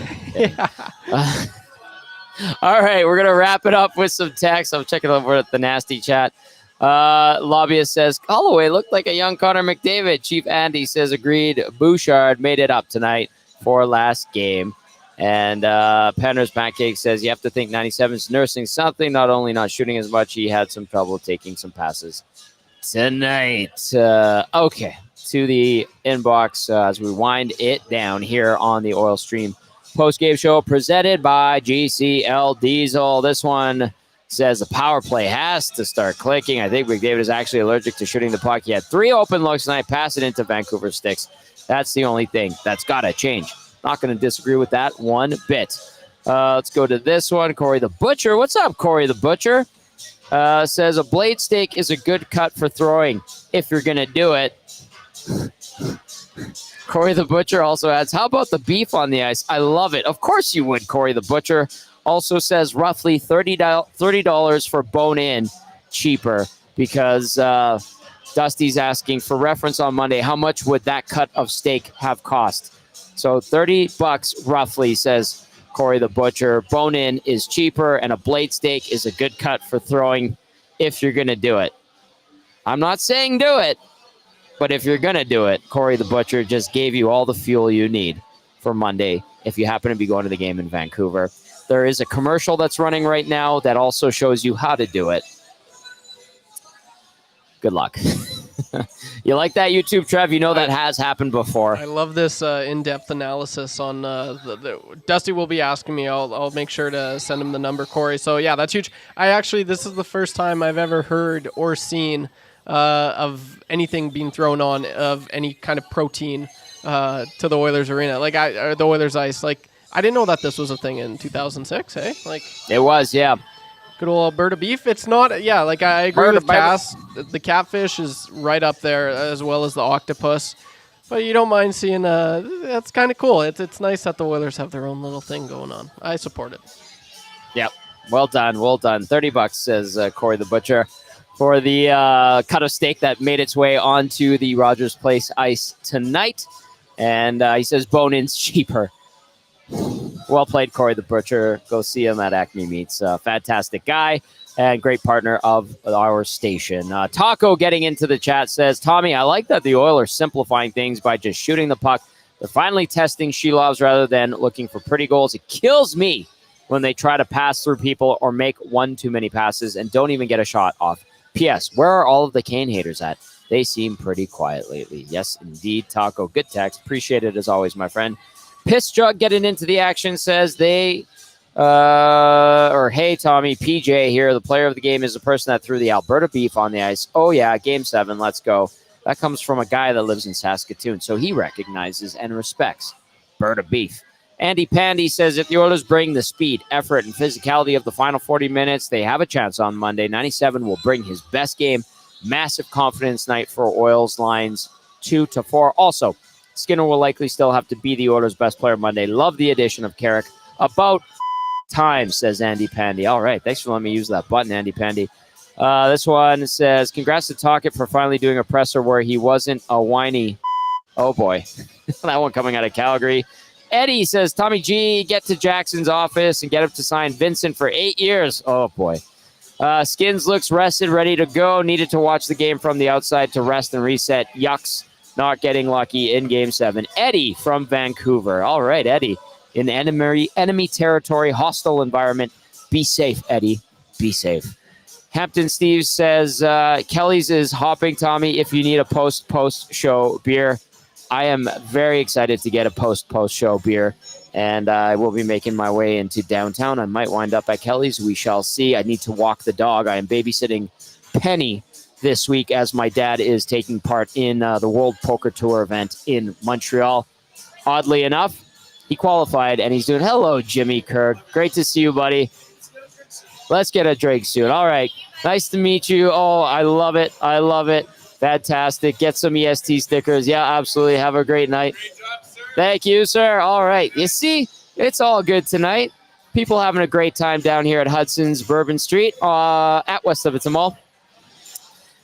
All right, we're going to wrap it up with some text. I'm checking over at the nasty chat. Lobbyist says, Holloway looked like a young Connor McDavid. Chief Andy says, agreed. Bouchard made it up tonight for last game. And Penner's Pancake says, you have to think 97's nursing something, not only not shooting as much, he had some trouble taking some passes tonight. Okay, to the inbox as we wind it down here on the Oil Stream postgame show presented by GCL Diesel. This one says the power play has to start clicking. I think McDavid is actually allergic to shooting the puck. He had 3 open looks tonight, pass it into Vancouver sticks. That's the only thing that's got to change. Not going to disagree with that one bit. Let's go to this one. Corey the Butcher. What's up, Corey the Butcher? Says a blade steak is a good cut for throwing if you're going to do it. Corey the Butcher also adds, how about the beef on the ice? I love it. Of course you would, Corey the Butcher. Also says roughly $30 for bone-in, cheaper, because Dusty's asking for reference on Monday. How much would that cut of steak have cost? So $30 roughly, says Corey the Butcher. Bone-in is cheaper, and a blade steak is a good cut for throwing if you're going to do it. I'm not saying do it, but if you're going to do it, Corey the Butcher just gave you all the fuel you need for Monday if you happen to be going to the game in Vancouver. There is a commercial that's running right now that also shows you how to do it. Good luck. You like that, YouTube, Trev? You know that has happened before. I love this in-depth analysis on Dusty will be asking me. I'll make sure to send him the number, Corey. So, yeah, that's huge. This is the first time I've ever heard or seen of anything being thrown on of any kind of protein to the Oilers arena, or the Oilers ice. I didn't know that this was a thing in 2006, hey? It was, yeah. Good old Alberta beef. It's not, I agree with Cass. The catfish is right up there, as well as the octopus. But you don't mind seeing, that's kind of cool. It's nice that the Oilers have their own little thing going on. I support it. Yep. Well done. $30, says Corey the Butcher, for the cut of steak that made its way onto the Rogers Place ice tonight. And he says bone-in's cheaper. Well played, Corey the Butcher. Go see him at Acme Meats. Fantastic guy and great partner of our station. Taco getting into the chat says, Tommy, I like that the Oilers simplifying things by just shooting the puck. They're finally testing Shelovs rather than looking for pretty goals. It kills me when they try to pass through people or make one too many passes and don't even get a shot off. P.S. Where are all of the Kane haters at? They seem pretty quiet lately. Yes, indeed, Taco. Good text. Appreciate it as always, my friend. Piss Jug getting into the action says hey, Tommy, PJ here. The player of the game is the person that threw the Alberta beef on the ice. Oh, yeah, Game 7, let's go. That comes from a guy that lives in Saskatoon, so he recognizes and respects Alberta beef. Andy Pandy says if the Oilers bring the speed, effort, and physicality of the final 40 minutes, they have a chance on Monday. 97 will bring his best game. Massive confidence night for Oils lines 2-4. Also, Skinner will likely still have to be the Oilers' best player Monday. Love the addition of Carrick. About time, says Andy Pandy. All right, thanks for letting me use that button, Andy Pandy. This one says, congrats to Tocchet for finally doing a presser where he wasn't a whiny. Oh, boy. That one coming out of Calgary. Eddie says, Tommy G, get to Jackson's office and get him to sign Vincent for 8 years. Oh, boy. Skins looks rested, ready to go. Needed to watch the game from the outside to rest and reset. Yucks. Not getting lucky in Game 7. Eddie from Vancouver. All right, Eddie. In enemy territory, hostile environment. Be safe, Eddie. Be safe. Hampton Steve says, Kelly's is hopping, Tommy, if you need a post-show beer. I am very excited to get a post-show beer, and I will be making my way into downtown. I might wind up at Kelly's. We shall see. I need to walk the dog. I am babysitting Penny this week as my dad is taking part in the World Poker Tour event in Montreal. Oddly enough, He qualified, and he's doing, hello, Jimmy Kirk. Great to see you, buddy. Let's get a drink soon. All right. Nice to meet you. Oh, I love it. I love it. Fantastic. Get some EST stickers. Yeah, absolutely. Have a great night. Thank you, sir. All right. You see, it's all good tonight. People having a great time down here at Hudson's Bourbon Street at West Edmonton Mall.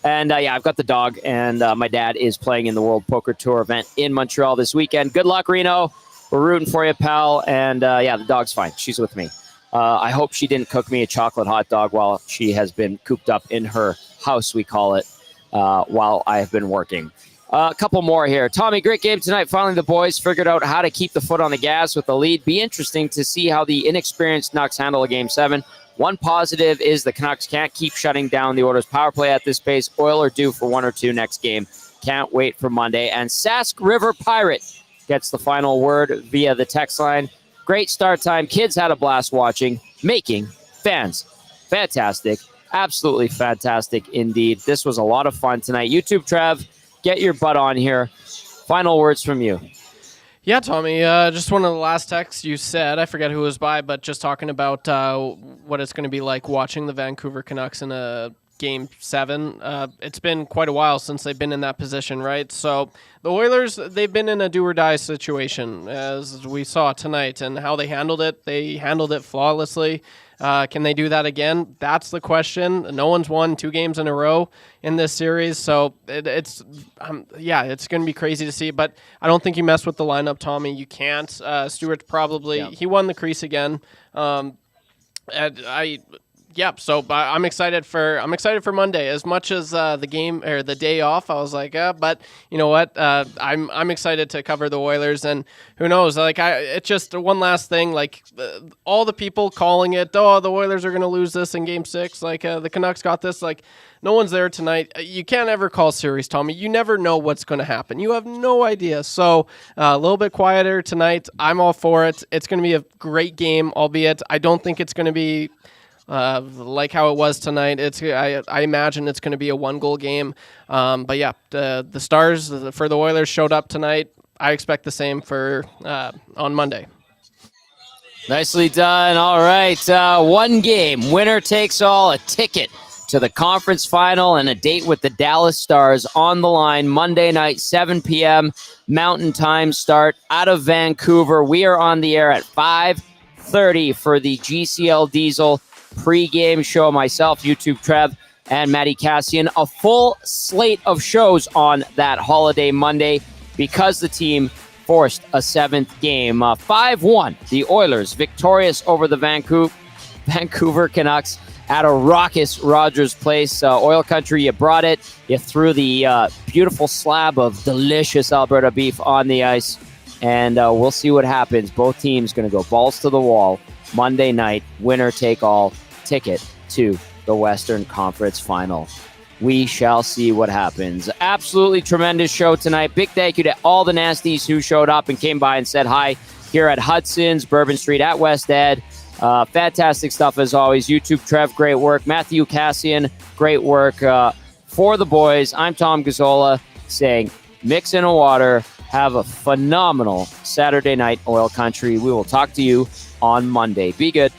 And, yeah, I've got the dog, and my dad is playing in the World Poker Tour event in Montreal this weekend. Good luck, Reno. We're rooting for you, pal. And, yeah, the dog's fine. She's with me. I hope she didn't cook me a chocolate hot dog while she has been cooped up in her house, we call it, while I have been working. A couple more here. Tommy, great game tonight. Finally, the boys figured out how to keep the foot on the gas with the lead. Be interesting to see how the inexperienced Canucks handle a Game 7. One positive is the Canucks can't keep shutting down the Oilers' power play at this pace. Oilers due for 1 or 2 next game. Can't wait for Monday. And Sask River Pirate gets the final word via the text line. Great start time. Kids had a blast watching, making fans fantastic. Absolutely fantastic indeed. This was a lot of fun tonight. YouTube, Trev, get your butt on here. Final words from you. Yeah, Tommy, just one of the last texts you said, I forget who it was by, but just talking about what it's going to be like watching the Vancouver Canucks in a Game 7. It's been quite a while since they've been in that position, right? So the Oilers, they've been in a do-or-die situation, as we saw tonight, and how they handled it flawlessly. Can they do that again? That's the question. No one's won 2 games in a row in this series, so it's going to be crazy to see, but I don't think you mess with the lineup, Tommy. You can't. Stewart probably, he won the crease again. So I'm excited for Monday. As much as the game or the day off, I was like, but you know what? I'm excited to cover the Oilers, and who knows? Like, it's just one last thing. Like, all the people calling it, the Oilers are going to lose this in Game 6. Like, the Canucks got this. Like, no one's there tonight. You can't ever call series, Tommy. You never know what's going to happen. You have no idea. So a little bit quieter tonight. I'm all for it. It's going to be a great game, albeit I don't think it's going to be like how it was tonight. I imagine it's going to be a 1-goal game. But yeah, the stars for the Oilers showed up tonight. I expect the same for on Monday. Nicely done. All right. 1 game. Winner takes all. A ticket to the conference final and a date with the Dallas Stars on the line Monday night, 7 p.m. Mountain Time start out of Vancouver. We are on the air at 5:30 for the GCL Diesel pre-game show. Myself, YouTube Trev, and Matty Kassian. A full slate of shows on that holiday Monday because the team forced a 7th game. 5-1, the Oilers victorious over the Vancouver Canucks at a raucous Rogers Place. Oil Country, you brought it. You threw the beautiful slab of delicious Alberta beef on the ice, and we'll see what happens. Both teams going to go balls to the wall Monday night. Winner take all. Ticket to the Western Conference Final. We shall see what happens. Absolutely tremendous show tonight. Big thank you to all the nasties who showed up and came by and said hi here at Hudson's Bourbon Street at West Ed. Fantastic stuff as always. YouTube Trev, great work. Matthew Kassian, great work. For the boys, I'm Tom Gazzola saying mix in a water. Have a phenomenal Saturday night, Oil Country. We will talk to you on Monday. Be good.